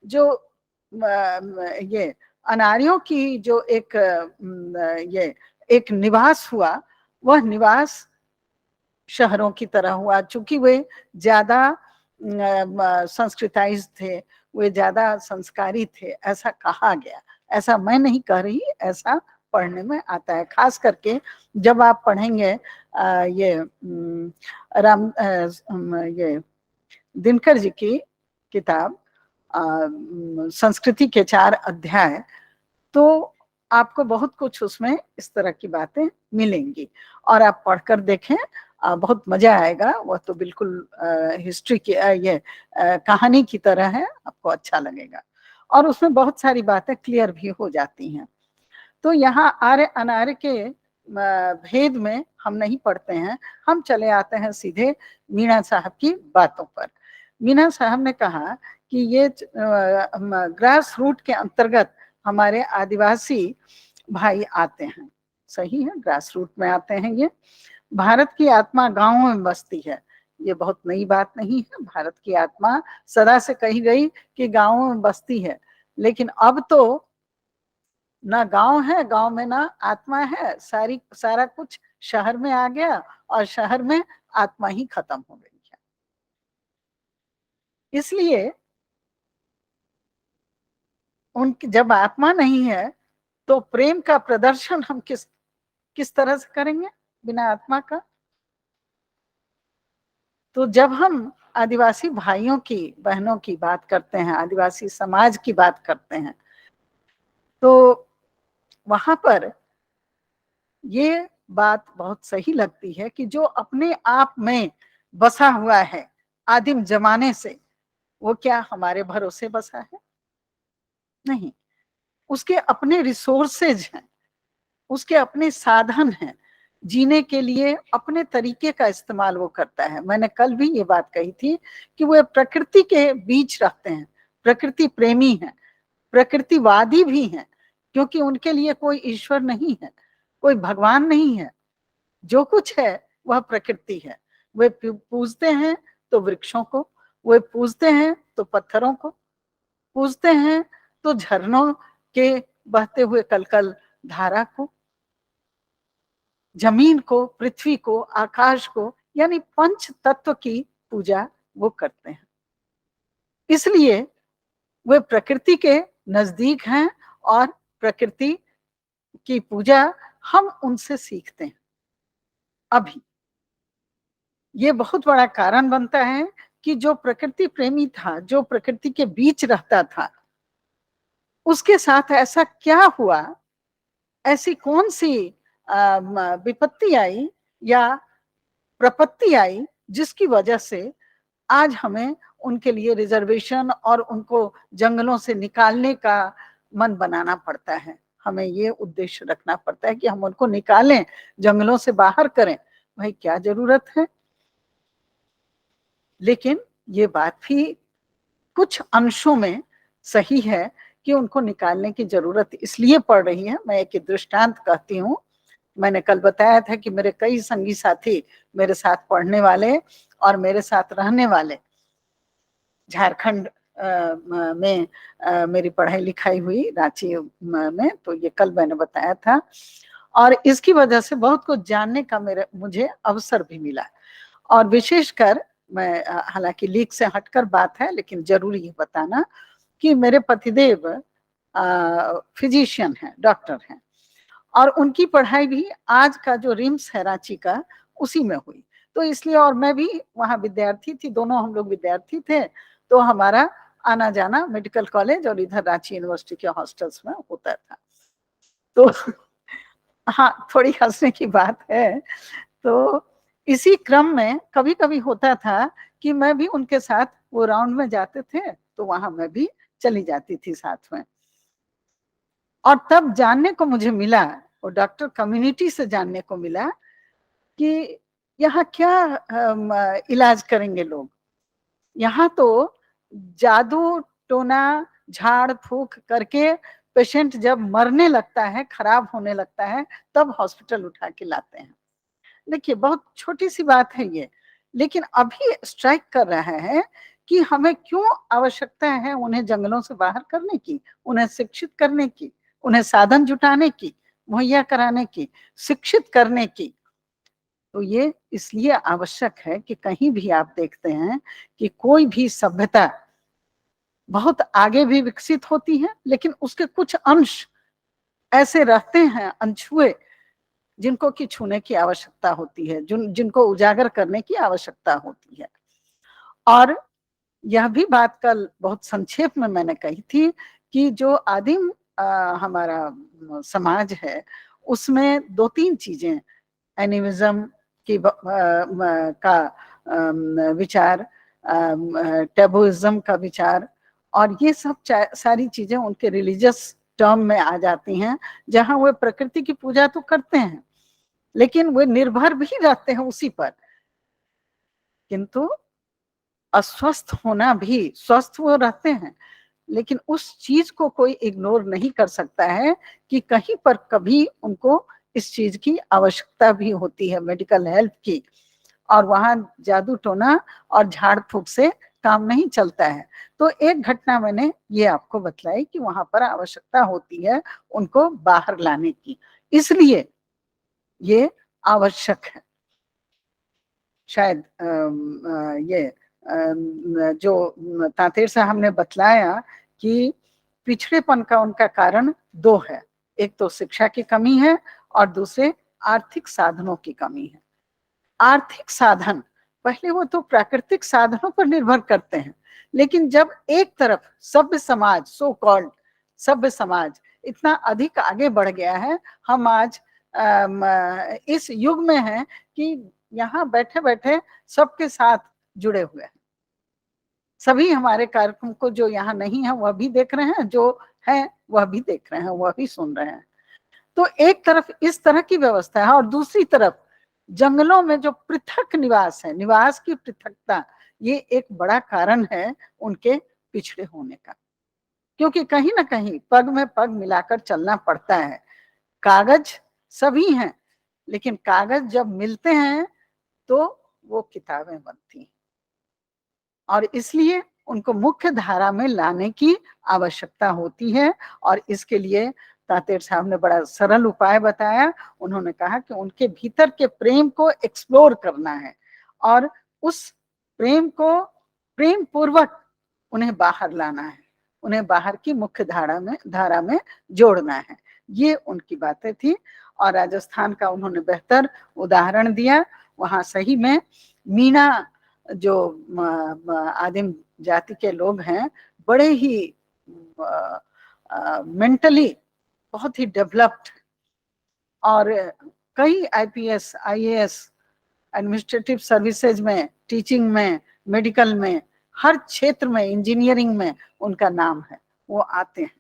F: जो ये अनार्यों की जो एक निवास हुआ, वह निवास शहरों की तरह हुआ। चूंकि वे ज्यादा संस्कृताइज थे, वे ज्यादा संस्कारी थे, ऐसा कहा गया। ऐसा मैं नहीं कह रही, ऐसा पढ़ने में आता है। खास करके जब आप पढ़ेंगे ये दिनकर जी की किताब संस्कृति के 4 अध्याय, तो आपको बहुत कुछ उसमें इस तरह की बातें मिलेंगी और आप पढ़कर देखें, बहुत मजा आएगा। वह तो बिल्कुल हिस्ट्री की कहानी की तरह है, आपको अच्छा लगेगा और उसमें बहुत सारी बातें क्लियर भी हो जाती हैं। तो यहाँ आर्य अनार्य के भेद में हम नहीं पढ़ते हैं, हम चले आते हैं सीधे मीणा साहब की बातों पर। मीणा साहब ने कहा कि ये ग्रास रूट के अंतर्गत हमारे आदिवासी भाई आते हैं। सही है, ग्रास रूट में आते हैं ये। भारत की आत्मा गांवों में बसती है, ये बहुत नई बात नहीं है। भारत की आत्मा सदा से कही गई कि गांवों में बसती है, लेकिन अब तो ना गांव है, गांव में ना आत्मा है, सारा कुछ शहर में आ गया और शहर में आत्मा ही खत्म हो गई है। इसलिए उनकी जब आत्मा नहीं है तो प्रेम का प्रदर्शन हम किस तरह से करेंगे बिना आत्मा का? तो जब हम आदिवासी भाइयों की बहनों की बात करते हैं, आदिवासी समाज की बात करते हैं, तो वहां पर ये बात बहुत सही लगती है कि जो अपने आप में बसा हुआ है आदिम जमाने से, वो क्या हमारे भरोसे बसा है? नहीं, उसके अपने रिसोर्सेज हैं, उसके अपने साधन हैं, जीने के लिए अपने तरीके का इस्तेमाल वो करता है। मैंने कल भी ये बात कही थी कि वो प्रकृति के बीच रहते हैं, प्रकृति प्रेमी हैं, प्रकृतिवादी भी हैं, क्योंकि उनके लिए कोई ईश्वर नहीं है, कोई भगवान नहीं है। जो कुछ है वह प्रकृति है। वे पूजते हैं तो वृक्षों को, वे पूजते हैं तो पत्थरों को, पूजते हैं तो झरनों के बहते हुए कलकल धारा को, जमीन को, पृथ्वी को, आकाश को, यानी पंच तत्व की पूजा वो करते हैं। इसलिए वे प्रकृति के नजदीक हैं और प्रकृति की पूजा हम उनसे सीखते हैं। अभी ये बहुत बड़ा कारण बनता है कि जो प्रकृति प्रेमी था, जो प्रकृति के बीच रहता था, उसके साथ ऐसा क्या हुआ, ऐसी कौन सी विपत्ति आई या प्रपत्ति आई जिसकी वजह से आज हमें उनके लिए रिजर्वेशन और उनको जंगलों से निकालने का मन बनाना पड़ता है। हमें ये उद्देश्य रखना पड़ता है कि हम उनको निकालें, जंगलों से बाहर करें। भाई क्या जरूरत है? लेकिन ये बात भी कुछ अंशों में सही है कि उनको निकालने की जरूरत इसलिए पड़ रही है। मैं एक दृष्टांत कहती हूँ। मैंने कल बताया था कि मेरे कई संगी साथी, मेरे साथ पढ़ने वाले और मेरे साथ रहने वाले, झारखंड में मेरी पढ़ाई लिखाई हुई रांची में, तो ये कल मैंने बताया था। और इसकी वजह से बहुत कुछ जानने का मुझे अवसर भी मिला। और विशेषकर मैं, हालांकि लीक से हटकर बात है लेकिन जरूरी है बताना, कि मेरे पतिदेव फिजिशियन हैं, डॉक्टर हैं, और उनकी पढ़ाई भी आज का जो रिम्स है रांची का, उसी में हुई। तो इसलिए, और मैं भी वहाँ विद्यार्थी थी, दोनों हम लोग विद्यार्थी थे, तो हमारा आना जाना मेडिकल कॉलेज और इधर रांची यूनिवर्सिटी के हॉस्टल्स में होता था। तो हाँ, थोड़ी हंसने की बात है। तो इसी क्रम में कभी कभी होता था कि मैं भी उनके साथ, वो राउंड में जाते थे तो वहां मैं भी चली जाती थी साथ में। और तब जानने को मुझे मिला, और डॉक्टर कम्युनिटी से जानने को मिला कि यहाँ क्या इलाज करेंगे लोग। यहाँ तो जादू टोना झाड़ फूक करके पेशेंट जब मरने लगता है, खराब होने लगता है, तब हॉस्पिटल उठा के लाते हैं। देखिए बहुत छोटी सी बात है ये, लेकिन अभी स्ट्राइक कर रहा है कि हमें क्यों आवश्यकता है उन्हें जंगलों से बाहर करने की, उन्हें शिक्षित करने की, उन्हें साधन जुटाने की, मुहैया कराने की, शिक्षित करने की। तो ये इसलिए आवश्यक है कि कहीं भी आप देखते हैं कि कोई भी सभ्यता बहुत आगे भी विकसित होती है, लेकिन उसके कुछ अंश ऐसे रहते हैं अनछुए, जिनको कि छूने की आवश्यकता होती है, जिनको उजागर करने की आवश्यकता होती है। और यह भी बात कल बहुत संक्षेप में मैंने कही थी कि जो आदिम हमारा समाज है, उसमें दो तीन चीजें, एनिमिज्म की का विचार, टैबूइज्म का विचार, और ये सब सारी चीजें उनके रिलीजियस टर्म में आ जाती हैं, जहां वे प्रकृति की पूजा तो करते हैं, लेकिन वे निर्भर भी रहते हैं उसी पर, किंतु अस्वस्थ होना भी, स्वस्थ वो रहते हैं, लेकिन उस चीज को कोई इग्नोर नहीं कर सकता है कि कहीं पर कभी उनको इस चीज की आवश्यकता भी होती है, मेडिकल हेल्प की, और वहां जादू टोना और झाड़ फूक से काम नहीं चलता है। तो एक घटना मैंने ये आपको बतलाई कि वहां पर आवश्यकता होती है उनको बाहर लाने की, इसलिए ये आवश्यक है। शायद ये जो तांतेर साहब ने बतलाया कि पिछड़ेपन का उनका कारण दो है, एक तो शिक्षा की कमी है और दूसरे आर्थिक साधनों की कमी है। आर्थिक साधन पहले वो तो प्राकृतिक साधनों पर निर्भर करते हैं, लेकिन जब एक तरफ सभ्य समाज, सो कॉल्ड सभ्य समाज इतना अधिक आगे बढ़ गया है, हम आज इस युग में हैं कि यहाँ बैठे बैठे सबके साथ जुड़े हुए हैं, सभी हमारे कार्यक्रम को जो यहाँ नहीं है वह भी देख रहे हैं, जो है वह भी देख रहे हैं, वह भी सुन रहे हैं। तो एक तरफ इस तरह की व्यवस्था है, और दूसरी तरफ जंगलों में जो पृथक निवास है, निवास की पृथकता, ये एक बड़ा कारण है उनके पिछड़े होने का, क्योंकि कहीं ना कहीं पग में पग मिलाकर चलना पड़ता है। कागज सभी हैं, लेकिन कागज जब मिलते हैं तो वो किताबें बनती हैं, और इसलिए उनको मुख्य धारा में लाने की आवश्यकता होती है। और इसके लिए तांतेर साहब ने बड़ा सरल उपाय बताया। उन्होंने कहा कि उनके भीतर के प्रेम को एक्सप्लोर करना है और उस प्रेम को प्रेम पूर्वक उन्हें बाहर लाना है, उन्हें बाहर की मुख्य धारा में जोड़ना है। ये उनकी बातें थी। और राजस्थान का उन्होंने बेहतर उदाहरण दिया। वहां सही में मीणा जो आदिम जाति के लोग हैं, बड़े ही मेंटली बहुत ही डेवलप्ड, और कई आईपीएस, आईएएस, एडमिनिस्ट्रेटिव सर्विसेज में, टीचिंग में, मेडिकल में, हर क्षेत्र में, इंजीनियरिंग में उनका नाम है, वो आते हैं।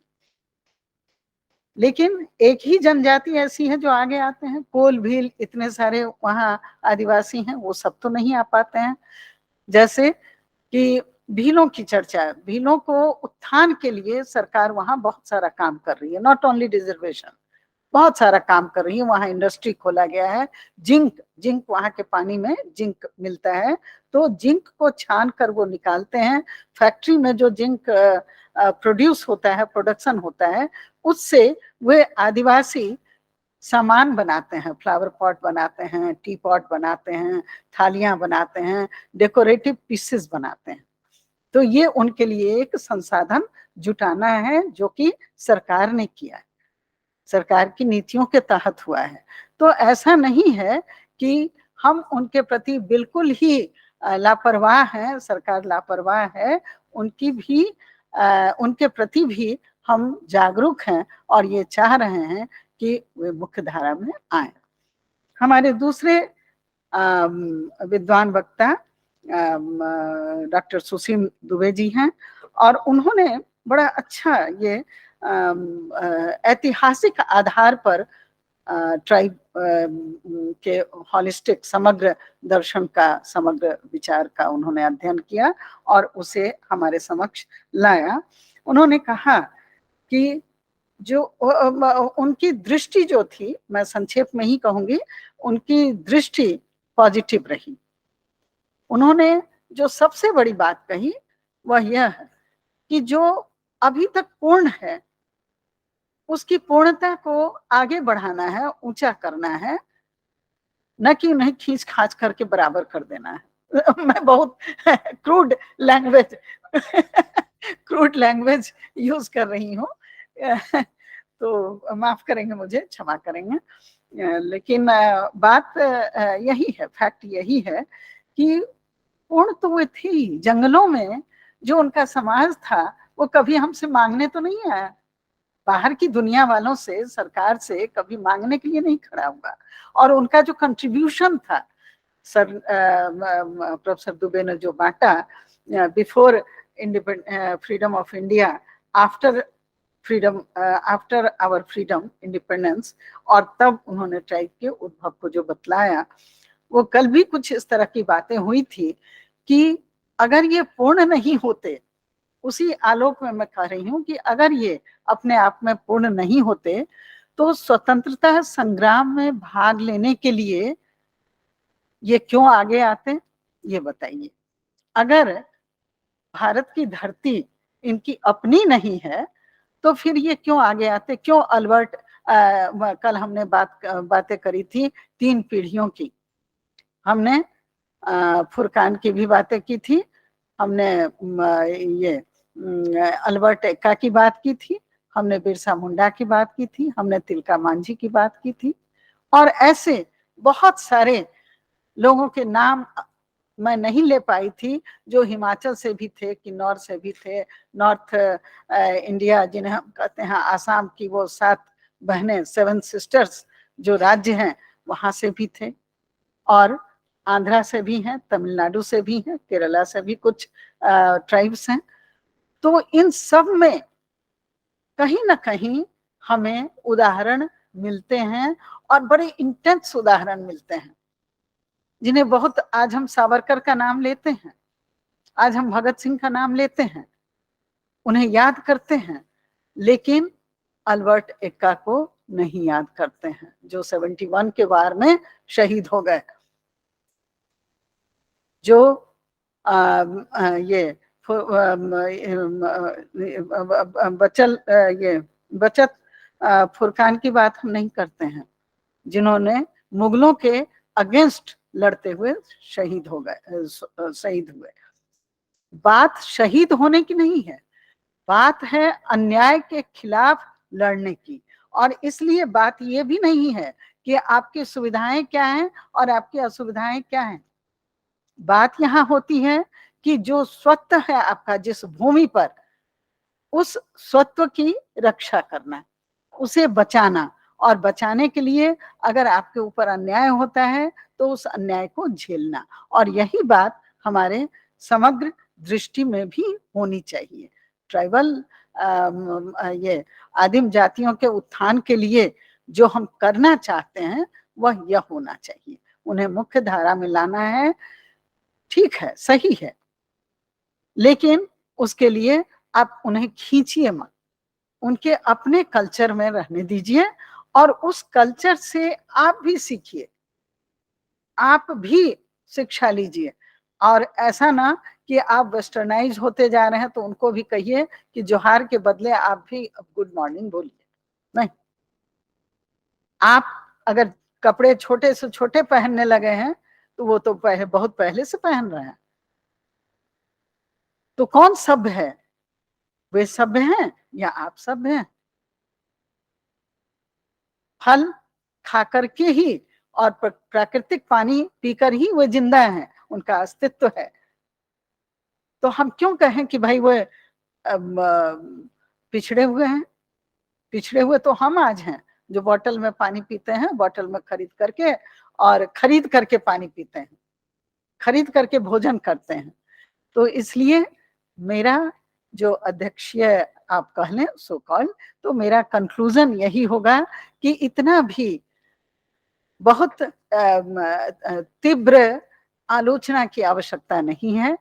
F: लेकिन एक ही जनजाति ऐसी है जो आगे आते हैं। कोल भील, इतने सारे वहाँ आदिवासी हैं, वो सब तो नहीं आ पाते हैं। जैसे कि भीलों की चर्चा, भीलों को उत्थान के लिए सरकार वहाँ बहुत सारा काम कर रही है, नॉट ओनली रिजर्वेशन, बहुत सारा काम कर रही है। वहाँ इंडस्ट्री खोला गया है। जिंक वहाँ के पानी में जिंक मिलता है, तो जिंक को छान कर वो निकालते हैं। फैक्ट्री में जो जिंक प्रोड्यूस होता है, प्रोडक्शन होता है, उससे वे आदिवासी सामान बनाते हैं, फ्लावर पॉट बनाते हैं, टी पॉट बनाते हैं, थालियां बनाते हैं, डेकोरेटिव पीसेस बनाते हैं। तो ये उनके लिए एक संसाधन जुटाना है, जो कि सरकार ने किया है, सरकार की नीतियों के तहत हुआ है। तो ऐसा नहीं है कि हम उनके प्रति बिल्कुल ही लापरवाह हैं, सरकार लापरवाह है। उनके प्रति भी हम जागरूक हैं और ये चाह रहे हैं कि वे मुख्य धारा में आए। हमारे दूसरे विद्वान वक्ता डॉक्टर सुशील दुबे जी हैं, और उन्होंने बड़ा अच्छा ये ऐतिहासिक आधार पर ट्राइब के हॉलिस्टिक समग्र दर्शन का, समग्र विचार का उन्होंने अध्ययन किया और उसे हमारे समक्ष लाया। उन्होंने कहा कि जो उनकी दृष्टि जो थी, मैं संक्षेप में ही कहूंगी, उनकी दृष्टि पॉजिटिव रही। उन्होंने जो सबसे बड़ी बात कही वह यह है कि जो अभी तक पूर्ण है उसकी पूर्णता को आगे बढ़ाना है, ऊंचा करना है, न कि उन्हें खींच खाच करके बराबर कर देना है। मैं बहुत क्रूड लैंग्वेज यूज कर रही हूँ, तो माफ करेंगे, मुझे क्षमा करेंगे। लेकिन बात यही है, फैक्ट यही है कि पूर्ण तो वो थी। जंगलों में जो उनका समाज था वो कभी हमसे मांगने तो नहीं आया, बाहर की दुनिया वालों से, सरकार से कभी मांगने के लिए नहीं खड़ा हुआ। और उनका जो कंट्रीब्यूशन था, सर प्रोफेसर दुबे ने जो बांटा, before freedom of India, after freedom, after our freedom independence, और तब उन्होंने ट्राइब के उद्भव को जो बतलाया, वो कल भी कुछ इस तरह की बातें हुई थी कि अगर ये पूर्ण नहीं होते, उसी आलोक में मैं कह रही हूँ कि अगर ये अपने आप में पूर्ण नहीं होते तो स्वतंत्रता संग्राम में भाग लेने के लिए ये क्यों आगे आते, ये बताइए। अगर भारत की धरती इनकी अपनी नहीं है तो फिर ये क्यों आगे आते, क्यों अल्बर्ट, कल हमने बातें करी थी 3 पीढ़ियों की, हमने फुरकान की भी बातें की थी, हमने ये अल्बर्ट एक्का की बात की थी, हमने बिरसा मुंडा की बात की थी, हमने तिलका मांझी की बात की थी, और ऐसे बहुत सारे लोगों के नाम मैं नहीं ले पाई थी जो हिमाचल से भी थे, किन्नौर से भी थे, नॉर्थ इंडिया जिन्हें हम कहते हैं, आसाम की वो 7 बहनें, 7 सिस्टर्स जो राज्य हैं, वहां से भी थे, और आंध्रा से भी हैं, तमिलनाडु से भी हैं, केरला से भी कुछ ट्राइब्स हैं। तो इन सब में कहीं ना कहीं हमें उदाहरण मिलते हैं, और बड़े इंटेंस उदाहरण मिलते हैं, जिन्हें बहुत, आज हम सावरकर का नाम लेते हैं, आज हम भगत सिंह का नाम लेते हैं, उन्हें याद करते हैं, लेकिन अल्बर्ट एक्का को नहीं याद करते हैं, जो 71 के वार में शहीद हो गए, जो ये बचत फुरकान की बात हम नहीं करते हैं, जिन्होंने मुगलों के अगेंस्ट लड़ते हुए शहीद हुए। बात शहीद होने की नहीं है, बात है अन्याय के खिलाफ लड़ने की। और इसलिए बात ये भी नहीं है कि आपकी सुविधाएं क्या हैं और आपकी असुविधाएं क्या हैं। बात यहाँ होती है कि जो स्वत्व है आपका जिस भूमि पर, उस स्वत्व की रक्षा करना, उसे बचाना, और बचाने के लिए अगर आपके ऊपर अन्याय होता है तो उस अन्याय को झेलना। और यही बात हमारे समग्र दृष्टि में भी होनी चाहिए। ट्राइबल ये आदिम जातियों के उत्थान के लिए जो हम करना चाहते हैं वह यह होना चाहिए, उन्हें मुख्य धारा में लाना है, ठीक है, सही है, लेकिन उसके लिए आप उन्हें खींचिए मत, उनके अपने कल्चर में रहने दीजिए, और उस कल्चर से आप भी सीखिए, आप भी शिक्षा लीजिए। और ऐसा ना कि आप वेस्टर्नाइज होते जा रहे हैं तो उनको भी कहिए कि जोहार के बदले आप भी गुड मॉर्निंग बोलिए। नहीं, आप अगर कपड़े छोटे से छोटे पहनने लगे हैं तो वो तो बहुत पहले से पहन रहे हैं, तो कौन सभ्य है, वे सभ्य हैं या आप सभ्य हैं? फल खा करके ही और प्राकृतिक पानी पीकर ही वो जिंदा हैं, उनका अस्तित्व है। तो हम क्यों कहें कि भाई वो पिछड़े हुए हैं? पिछड़े हुए तो हम आज हैं जो बोतल में पानी पीते हैं, बोतल में खरीद करके, और खरीद करके पानी पीते हैं, खरीद करके भोजन करते हैं। तो इसलिए मेरा जो अध्यक्षीय आप कह लें सो कॉल, तो मेरा कंक्लूजन यही होगा कि इतना भी बहुत तीव्र आलोचना की आवश्यकता नहीं है।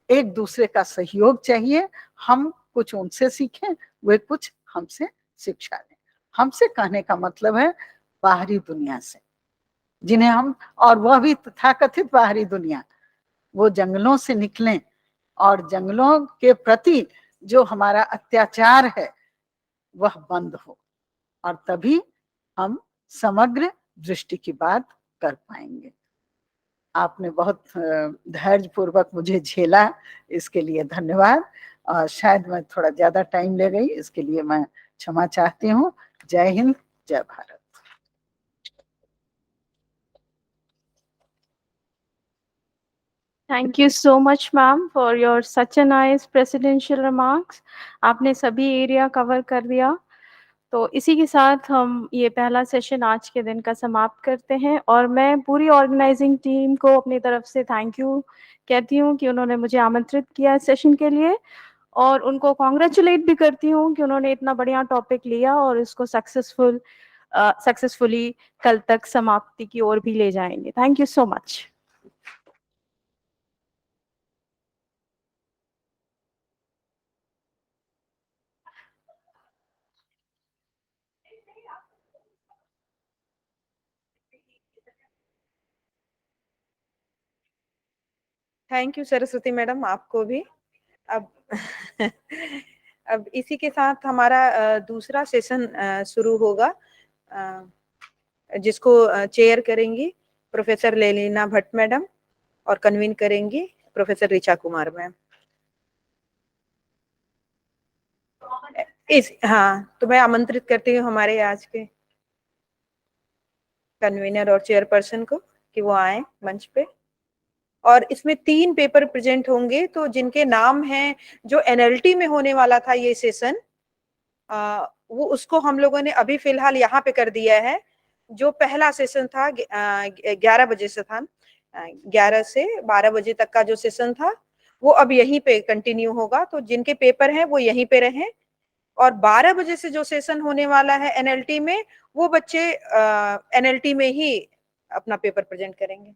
F: एक दूसरे का सहयोग चाहिए। हम कुछ उनसे सीखें, वे कुछ हमसे शिक्षा लें। हमसे कहने का मतलब है बाहरी दुनिया से, जिन्हें हम, और वह भी तथाकथित बाहरी दुनिया, वो जंगलों से निकलें और जंगलों के प्रति जो हमारा अत्याचार है वह बंद हो, और तभी हम समग्र दृष्टि की बात कर पाएंगे। आपने बहुत धैर्य पूर्वक मुझे झेला, इसके लिए धन्यवाद। और शायद मैं थोड़ा ज्यादा टाइम ले गई, इसके लिए मैं क्षमा चाहती हूँ। जय हिंद, जय Bharat.
D: Thank you so much, ma'am, for your such a nice presidential remarks. आपने सभी एरिया कवर कर दिया। तो इसी के साथ हम ये पहला सेशन आज के दिन का समाप्त करते हैं, और मैं पूरी ऑर्गेनाइजिंग टीम को अपनी तरफ से थैंक यू कहती हूँ कि उन्होंने मुझे आमंत्रित किया इस सेशन के लिए, और उनको कॉन्ग्रेचुलेट भी करती हूँ कि उन्होंने इतना बढ़िया टॉपिक लिया और इसको सक्सेसफुली कल तक समाप्ति की ओर भी ले जाएंगे। Thank you so much.
G: Thank you Saraswati madam, आपको भी। अब अब इसी के साथ हमारा दूसरा सेशन शुरू होगा, जिसको चेयर करेंगी प्रोफेसर लेलिना भट्ट मैडम और कन्वीन करेंगी प्रोफेसर ऋचा कुमार मैम। हाँ, तो मैं आमंत्रित करती हूँ हमारे आज के कन्वीनर और चेयरपर्सन को कि वो आए मंच पे। और इसमें 3 पेपर प्रेजेंट होंगे, तो जिनके नाम हैं, जो एनएलटी में होने वाला था ये सेशन, वो उसको हम लोगों ने अभी फिलहाल यहाँ पे कर दिया है। जो पहला सेशन था 11 बजे से था, 11 से 12 बजे तक का जो सेशन था वो अब यहीं पे कंटिन्यू होगा। तो जिनके पेपर हैं वो यहीं पे रहें, और 12 बजे से जो सेशन होने वाला है एनएलटी में, वो बच्चे एनएलटी में ही अपना पेपर प्रेजेंट करेंगे।